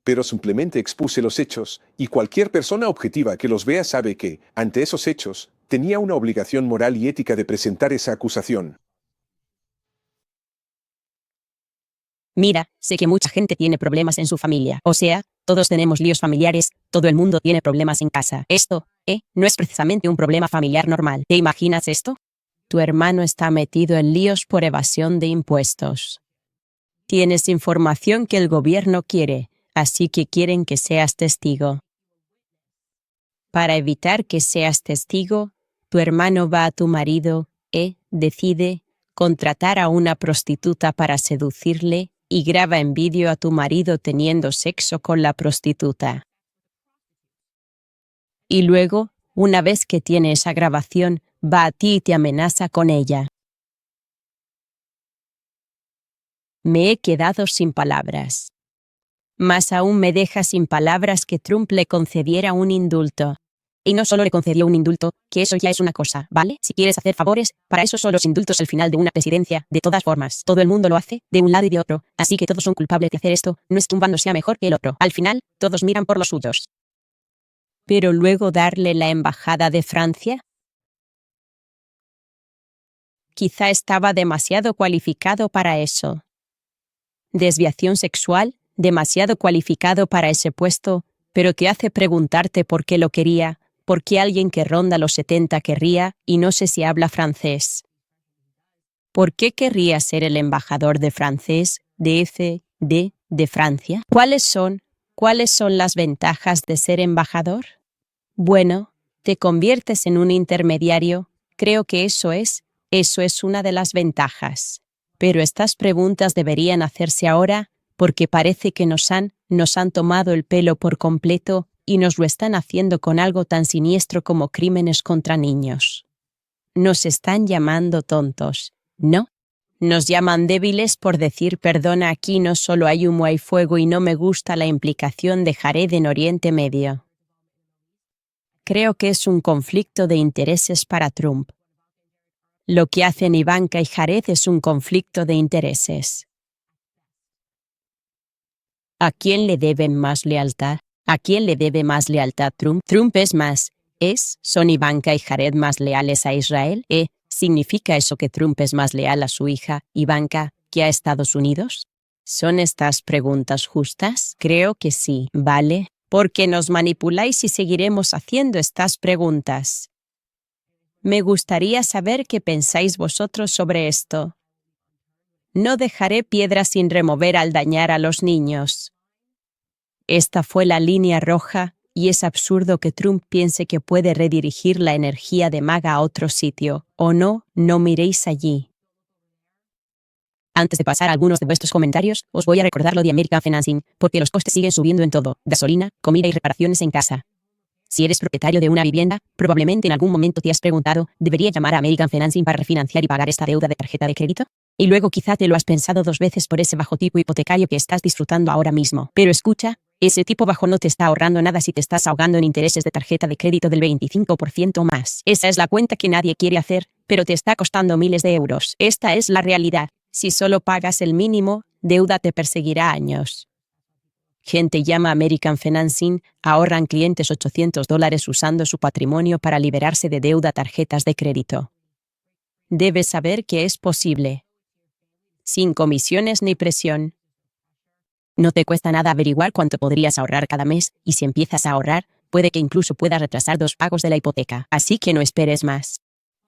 [SPEAKER 10] Pero simplemente expuse los hechos, y cualquier persona objetiva que los vea sabe que, ante esos hechos, tenía una obligación moral y ética de presentar esa acusación.
[SPEAKER 1] Mira, sé que mucha gente tiene problemas en su familia. O sea, todos tenemos líos familiares, todo el mundo tiene problemas en casa. Esto, no es precisamente un problema familiar normal. ¿Te imaginas esto? Tu hermano está metido en líos por evasión de impuestos. Tienes información que el gobierno quiere, así que quieren que seas testigo. Para evitar que seas testigo, tu hermano va a tu marido, decide contratar a una prostituta para seducirle y graba en vídeo a tu marido teniendo sexo con la prostituta. Y luego, una vez que tiene esa grabación, va a ti y te amenaza con ella. Me he quedado sin palabras. Más aún me deja sin palabras que Trump le concediera un indulto. Y no solo le concedió un indulto, que eso ya es una cosa, ¿vale? Si quieres hacer favores, para eso son los indultos al final de una presidencia. De todas formas, todo el mundo lo hace, de un lado y de otro, así que todos son culpables de hacer esto, no es que un bando sea mejor que el otro. Al final, todos miran por los suyos. Pero luego darle la embajada de Francia. Quizá estaba demasiado cualificado para eso. Desviación sexual, demasiado cualificado para ese puesto, pero te hace preguntarte por qué lo quería, por qué alguien que ronda los 70 querría, y no sé si habla francés. ¿Por qué querría ser el embajador de francés, de Francia? ¿Cuáles son las ventajas de ser embajador? Bueno, te conviertes en un intermediario, creo que eso es una de las ventajas. Pero estas preguntas deberían hacerse ahora, porque parece que nos han tomado el pelo por completo y nos lo están haciendo con algo tan siniestro como crímenes contra niños. Nos están llamando tontos, ¿no? Nos llaman débiles por decir perdona, aquí no solo hay humo, hay fuego y no me gusta la implicación de Jared en Oriente Medio. Creo que es un conflicto de intereses para Trump. Lo que hacen Ivanka y Jared es un conflicto de intereses. ¿A quién le deben más lealtad? ¿A quién le debe más lealtad Trump? Trump ¿son Ivanka y Jared más leales a Israel? ¿Significa eso que Trump es más leal a su hija, Ivanka, que a Estados Unidos? ¿Son estas preguntas justas? Creo que sí, ¿vale? Porque nos manipuláis y seguiremos haciendo estas preguntas. Me gustaría saber qué pensáis vosotros sobre esto. No dejaré piedra sin remover al dañar a los niños. Esta fue la línea roja, y es absurdo que Trump piense que puede redirigir la energía de MAGA a otro sitio, o no miréis allí. Antes de pasar a algunos de vuestros comentarios, os voy a recordar lo de American Financing, porque los costes siguen subiendo en todo, gasolina, comida y reparaciones en casa. Si eres propietario de una vivienda, probablemente en algún momento te has preguntado, ¿debería llamar a American Financing para refinanciar y pagar esta deuda de tarjeta de crédito? Y luego quizá te lo has pensado 2 veces por ese bajo tipo hipotecario que estás disfrutando ahora mismo. Pero escucha, ese tipo bajo no te está ahorrando nada si te estás ahogando en intereses de tarjeta de crédito del 25% más. Esa es la cuenta que nadie quiere hacer, pero te está costando miles de euros. Esta es la realidad. Si solo pagas el mínimo, deuda te perseguirá años. Gente llama a American Financing, ahorran clientes $800 usando su patrimonio para liberarse de deuda tarjetas de crédito. Debes saber que es posible. Sin comisiones ni presión. No te cuesta nada averiguar cuánto podrías ahorrar cada mes, y si empiezas a ahorrar, Puede que incluso pueda retrasar 2 pagos de la hipoteca. Así que no esperes más.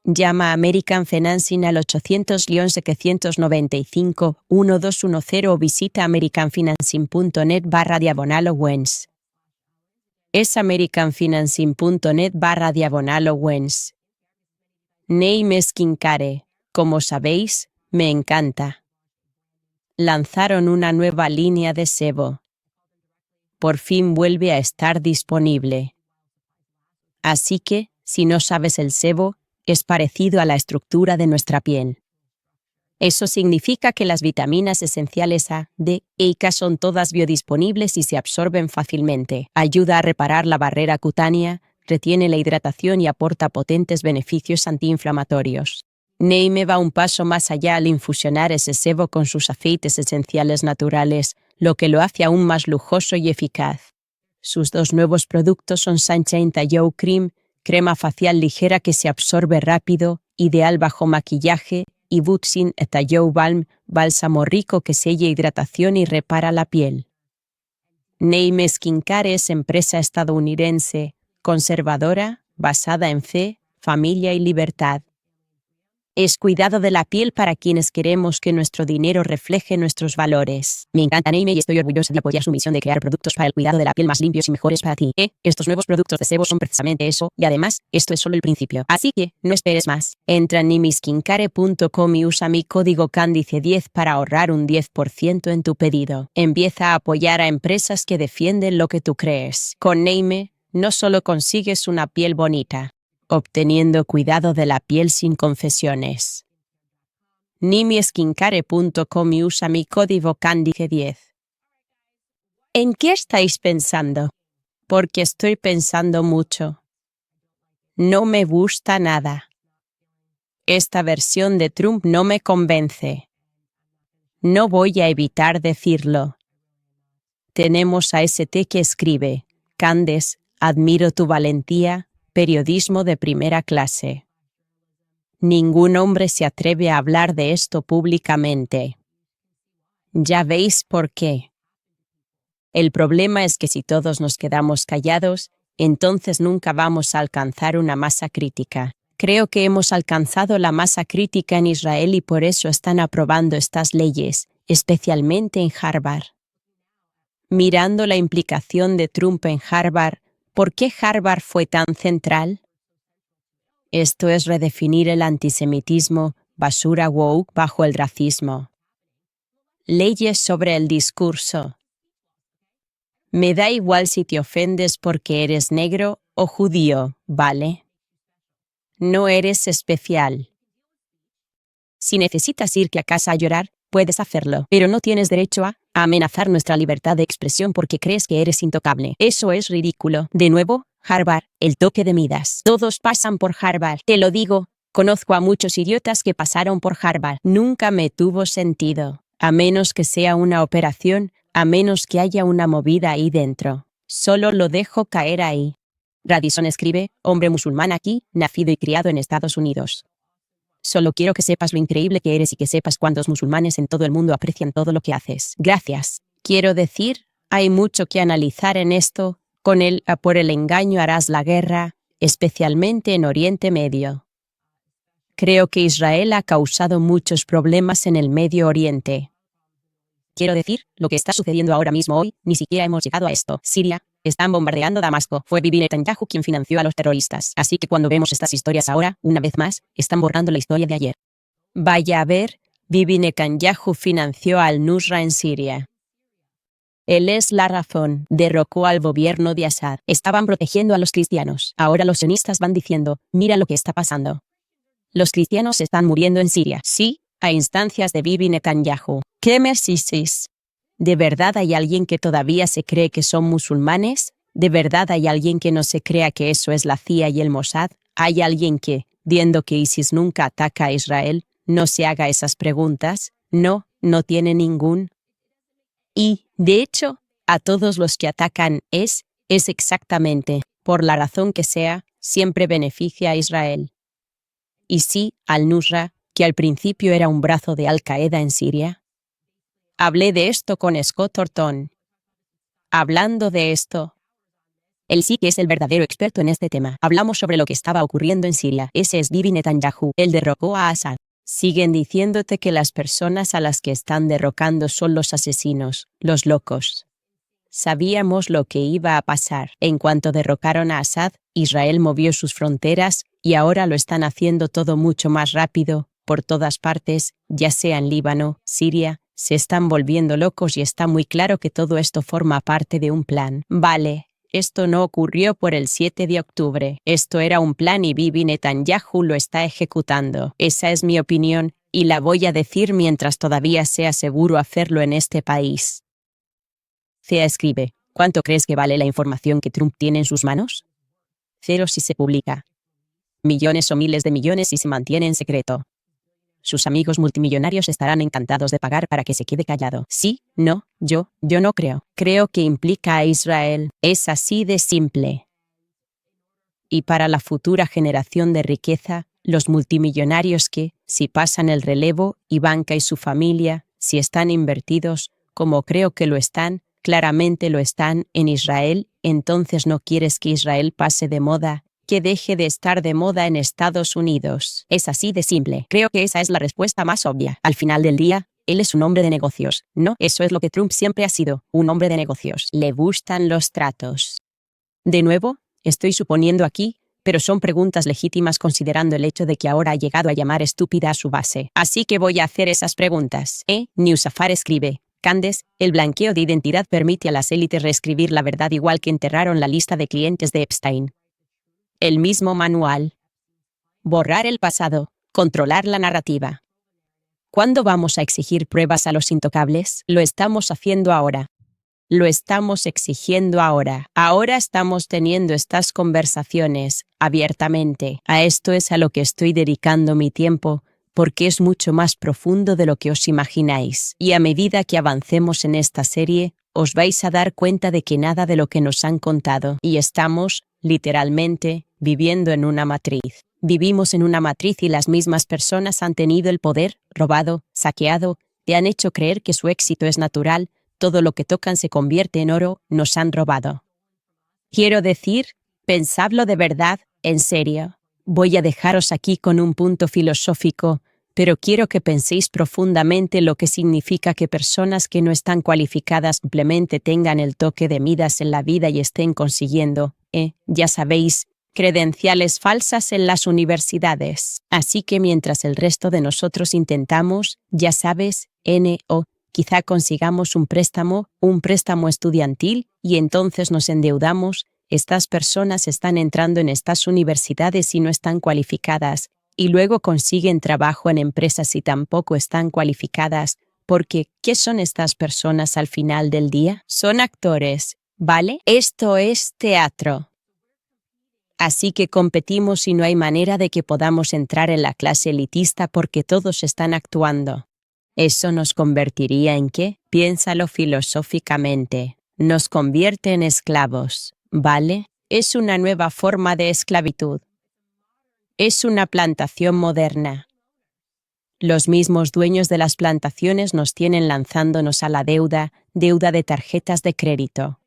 [SPEAKER 1] Llama a American Financing al 800-795-1210 o visita americanfinancing.net/Owens. Es americanfinancing.net/Owens. Neime Skincare, como sabéis, me encanta. Lanzaron una nueva línea de sebo. Por fin vuelve a estar disponible. Así que, si no sabes el sebo, es parecido a la estructura de nuestra piel. Eso significa que las vitaminas esenciales A, D e K son todas biodisponibles y se absorben fácilmente. Ayuda a reparar la barrera cutánea, retiene la hidratación y aporta potentes beneficios antiinflamatorios. Neime va un paso más allá al infusionar ese sebo con sus aceites esenciales naturales, lo que lo hace aún más lujoso y eficaz. Sus 2 nuevos productos son Sunshine Tallow Cream, crema facial ligera que se absorbe rápido, ideal bajo maquillaje, y Butsin Tallow Balm, bálsamo rico que sella hidratación y repara la piel. Neime Skincare es empresa estadounidense, conservadora, basada en fe, familia y libertad. Es cuidado de la piel para quienes queremos que nuestro dinero refleje nuestros valores. Me encanta Neime y estoy orgullosa de apoyar su misión de crear productos para el cuidado de la piel más limpios y mejores para ti. Estos nuevos productos de sebo son precisamente eso, y además, esto es solo el principio. Así que, no esperes más. Entra en neimeskincare.com y usa mi código CANDICE10 para ahorrar un 10% en tu pedido. Empieza a apoyar a empresas que defienden lo que tú crees. Con Neime, no solo consigues una piel bonita, obteniendo cuidado de la piel sin confesiones. neimeskincare.com y usa mi código CANDICE10. ¿En qué estáis pensando? Porque estoy pensando mucho. No me gusta nada. Esta versión de Trump no me convence. No voy a evitar decirlo. Tenemos a ST que escribe: Candes, admiro tu valentía, periodismo de primera clase. Ningún hombre se atreve a hablar de esto públicamente. Ya veis por qué. El problema es que si todos nos quedamos callados, entonces nunca vamos a alcanzar una masa crítica. Creo que hemos alcanzado la masa crítica en Israel y por eso están aprobando estas leyes, especialmente en Harvard. Mirando la implicación de Trump en Harvard, ¿por qué Harvard fue tan central? Esto es redefinir el antisemitismo, basura woke bajo el racismo. Leyes sobre el discurso. Me da igual si te ofendes porque eres negro o judío, ¿vale? No eres especial. Si necesitas irte a casa a llorar, puedes hacerlo, pero no tienes derecho a amenazar nuestra libertad de expresión porque crees que eres intocable. Eso es ridículo. De nuevo, Harvard, el toque de Midas. Todos pasan por Harvard. Te lo digo, conozco a muchos idiotas que pasaron por Harvard. Nunca me tuvo sentido. A menos que sea una operación, a menos que haya una movida ahí dentro. Solo lo dejo caer ahí. Radisson escribe: hombre musulmán aquí, nacido y criado en Estados Unidos. Solo quiero que sepas lo increíble que eres y que sepas cuántos musulmanes en todo el mundo aprecian todo lo que haces. Gracias. Quiero decir, hay mucho que analizar en esto. Con el "a por el engaño harás la guerra", especialmente en Oriente Medio. Creo que Israel ha causado muchos problemas en el Medio Oriente. Quiero decir, lo que está sucediendo ahora mismo hoy, ni siquiera hemos llegado a esto. Siria, están bombardeando Damasco. Fue Bibi Netanyahu quien financió a los terroristas. Así que cuando vemos estas historias ahora, una vez más, están borrando la historia de ayer. Vaya a ver, Bibi Netanyahu financió al-Nusra en Siria. Él es la razón. Derrocó al gobierno de Assad. Estaban protegiendo a los cristianos. Ahora los sionistas van diciendo, mira lo que está pasando. Los cristianos están muriendo en Siria. Sí, a instancias de Bibi Netanyahu. ¿Qué me decís? ¿De verdad hay alguien que todavía se cree que son musulmanes? ¿De verdad hay alguien que no se crea que eso es la CIA y el Mossad? ¿Hay alguien que, viendo que ISIS nunca ataca a Israel, no se haga esas preguntas? No, no tiene ningún. Y, de hecho, a todos los que atacan es exactamente, por la razón que sea, siempre beneficia a Israel. Y sí, al-Nusra, que al principio era un brazo de Al-Qaeda en Siria. Hablé de esto con Scott Horton. Hablando de esto, Él sí que es el verdadero experto en este tema. Hablamos sobre lo que estaba ocurriendo en Siria. Ese es Bibi Netanyahu. Él derrocó a Assad. Siguen diciéndote que las personas a las que están derrocando son los asesinos, los locos. Sabíamos lo que iba a pasar. En cuanto derrocaron a Assad, Israel movió sus fronteras y ahora lo están haciendo todo mucho más rápido, por todas partes, ya sea en Líbano, Siria, se están volviendo locos y está muy claro que todo esto forma parte de un plan. Vale, esto no ocurrió por el 7 de octubre. Esto era un plan y Bibi Netanyahu lo está ejecutando. Esa es mi opinión y la voy a decir mientras todavía sea seguro hacerlo en este país. Cea escribe, ¿cuánto crees que vale la información que Trump tiene en sus manos? 0 si se publica. Millones o miles de millones si se mantiene en secreto. Sus amigos multimillonarios estarán encantados de pagar para que se quede callado. Sí, no, yo no creo. Creo que implica a Israel. Es así de simple. Y para la futura generación de riqueza, los multimillonarios que, si pasan el relevo, Ivanka y su familia, si están invertidos, como creo que lo están, claramente lo están en Israel, entonces no quieres que Israel pase de moda, que deje de estar de moda en Estados Unidos. Es así de simple. Creo que esa es la respuesta más obvia. Al final del día, él es un hombre de negocios. No, eso es lo que Trump siempre ha sido, un hombre de negocios. Le gustan los tratos. De nuevo, estoy suponiendo aquí, pero son preguntas legítimas considerando el hecho de que ahora ha llegado a llamar estúpida a su base. Así que voy a hacer esas preguntas. Newsafar escribe, Candes, el blanqueo de identidad permite a las élites reescribir la verdad igual que enterraron la lista de clientes de Epstein. El mismo manual. Borrar el pasado, controlar la narrativa. ¿Cuándo vamos a exigir pruebas a los intocables? Lo estamos haciendo ahora. Lo estamos exigiendo ahora. Ahora estamos teniendo estas conversaciones abiertamente. A esto es a lo que estoy dedicando mi tiempo, porque es mucho más profundo de lo que os imagináis. Y a medida que avancemos en esta serie, os vais a dar cuenta de que nada de lo que nos han contado. Y estamos, literalmente, viviendo en una matriz. Vivimos en una matriz y las mismas personas han tenido el poder, robado, saqueado, te han hecho creer que su éxito es natural, todo lo que tocan se convierte en oro, nos han robado. Quiero decir, pensadlo de verdad, en serio. Voy a dejaros aquí con un punto filosófico, pero quiero que penséis profundamente lo que significa que personas que no están cualificadas simplemente tengan el toque de Midas en la vida y estén consiguiendo, ya sabéis, credenciales falsas en las universidades. Así que mientras el resto de nosotros intentamos, ya sabes, quizá consigamos un préstamo estudiantil y entonces nos endeudamos, estas personas están entrando en estas universidades y no están cualificadas, y luego consiguen trabajo en empresas y tampoco están cualificadas, porque ¿qué son estas personas al final del día? Son actores, ¿vale? Esto es teatro. Así que competimos y no hay manera de que podamos entrar en la clase elitista porque todos están actuando. ¿Eso nos convertiría en qué? Piénsalo filosóficamente. Nos convierte en esclavos, ¿vale? Es una nueva forma de esclavitud. Es una plantación moderna. Los mismos dueños de las plantaciones nos tienen lanzándonos a la deuda de tarjetas de crédito.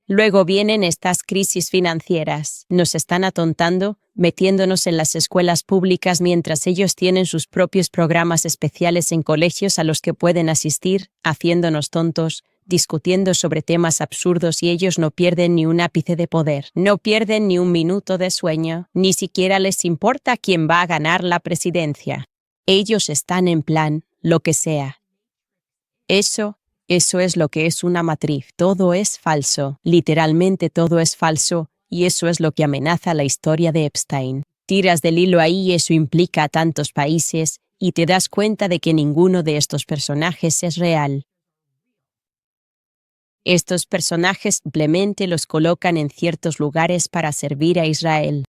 [SPEAKER 1] Luego vienen estas crisis financieras. Nos están atontando, metiéndonos en las escuelas públicas mientras ellos tienen sus propios programas especiales en colegios a los que pueden asistir, haciéndonos tontos, discutiendo sobre temas absurdos y ellos no pierden ni un ápice de poder, no pierden ni un minuto de sueño, ni siquiera les importa quién va a ganar la presidencia. Ellos están en plan, lo que sea. Eso es lo que es una matriz. Todo es falso, literalmente todo es falso, y eso es lo que amenaza la historia de Epstein. Tiras del hilo ahí y eso implica a tantos países, y te das cuenta de que ninguno de estos personajes es real. Estos personajes simplemente los colocan en ciertos lugares para servir a Israel.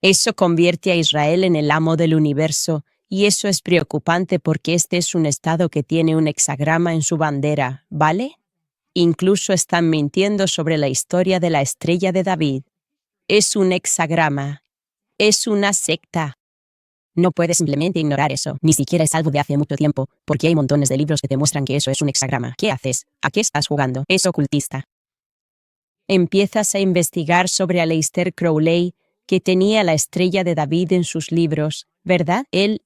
[SPEAKER 1] Eso convierte a Israel en el amo del universo, y eso es preocupante porque este es un estado que tiene un hexagrama en su bandera, ¿vale? Incluso están mintiendo sobre la historia de la estrella de David. Es un hexagrama. Es una secta. No puedes simplemente ignorar eso. Ni siquiera es algo de hace mucho tiempo, porque hay montones de libros que te muestran que eso es un hexagrama. ¿Qué haces? ¿A qué estás jugando? Es ocultista. Empiezas a investigar sobre Aleister Crowley, que tenía la estrella de David en sus libros, ¿verdad? Él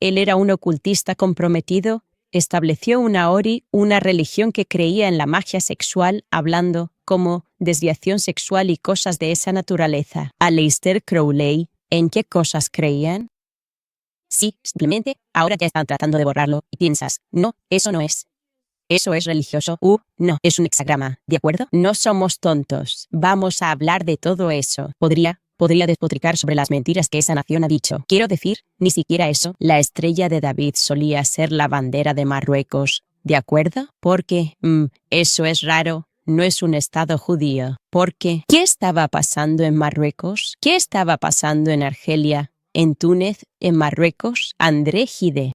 [SPEAKER 1] era un ocultista comprometido. Estableció una Ori, una religión que creía en la magia sexual, hablando como desviación sexual y cosas de esa naturaleza. Aleister Crowley, ¿en qué cosas creían? Sí, simplemente, ahora ya están tratando de borrarlo, y piensas, no, eso no es. Eso es religioso. No, es un hexagrama, ¿de acuerdo? No somos tontos. Vamos a hablar de todo eso. Podría despotricar sobre las mentiras que esa nación ha dicho. Quiero decir, ni siquiera eso. La estrella de David solía ser la bandera de Marruecos, ¿de acuerdo? Porque, eso es raro. No es un estado judío. Porque, ¿qué estaba pasando en Marruecos? ¿Qué estaba pasando en Argelia? ¿En Túnez? ¿En Marruecos? André Gide.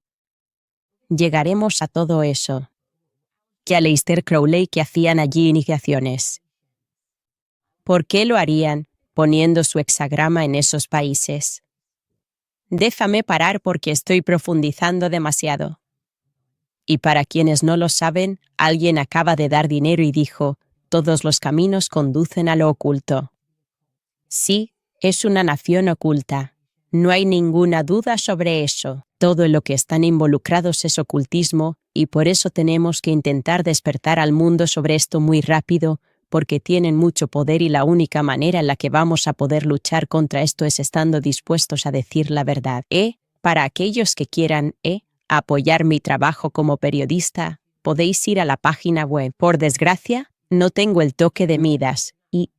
[SPEAKER 1] Llegaremos a todo eso. Que Aleister Crowley que hacían allí iniciaciones. ¿Por qué lo harían, poniendo su hexagrama en esos países? Déjame parar porque estoy profundizando demasiado. Y para quienes no lo saben, alguien acaba de dar dinero y dijo, todos los caminos conducen a lo oculto. Sí, es una nación oculta. No hay ninguna duda sobre eso. Todo en lo que están involucrados es ocultismo, y por eso tenemos que intentar despertar al mundo sobre esto muy rápido, porque tienen mucho poder y la única manera en la que vamos a poder luchar contra esto es estando dispuestos a decir la verdad. Para aquellos que quieran, apoyar mi trabajo como periodista, podéis ir a la página web. Por desgracia, no tengo el toque de Midas, y,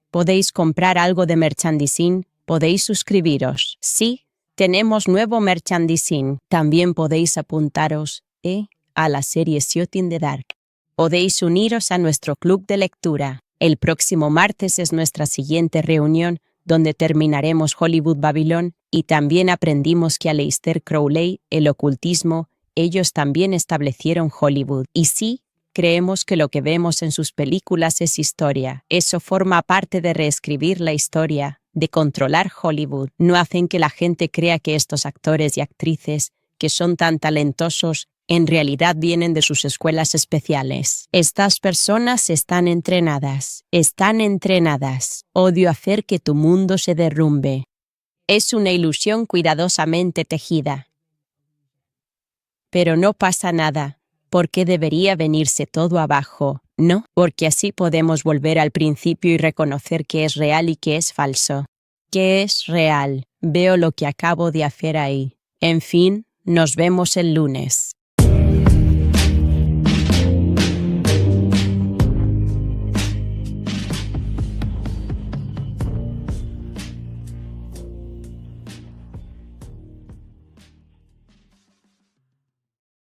[SPEAKER 1] podéis comprar algo de merchandising, podéis suscribiros. Sí, tenemos nuevo merchandising. También podéis apuntaros, a la serie Shot in the Dark. Podéis uniros a nuestro club de lectura. El próximo martes es nuestra siguiente reunión, donde terminaremos Hollywood Babylon, y también aprendimos que Aleister Crowley, el ocultismo, ellos también establecieron Hollywood. Y sí, creemos que lo que vemos en sus películas es historia. Eso forma parte de reescribir la historia, de controlar Hollywood. No hacen que la gente crea que estos actores y actrices, que son tan talentosos, en realidad vienen de sus escuelas especiales. Estas personas están entrenadas. Odio hacer que tu mundo se derrumbe. Es una ilusión cuidadosamente tejida. Pero no pasa nada. ¿Por qué debería venirse todo abajo? No, porque así podemos volver al principio y reconocer qué es real y qué es falso. ¿Qué es real? Veo lo que acabo de hacer ahí. En fin, nos vemos el lunes.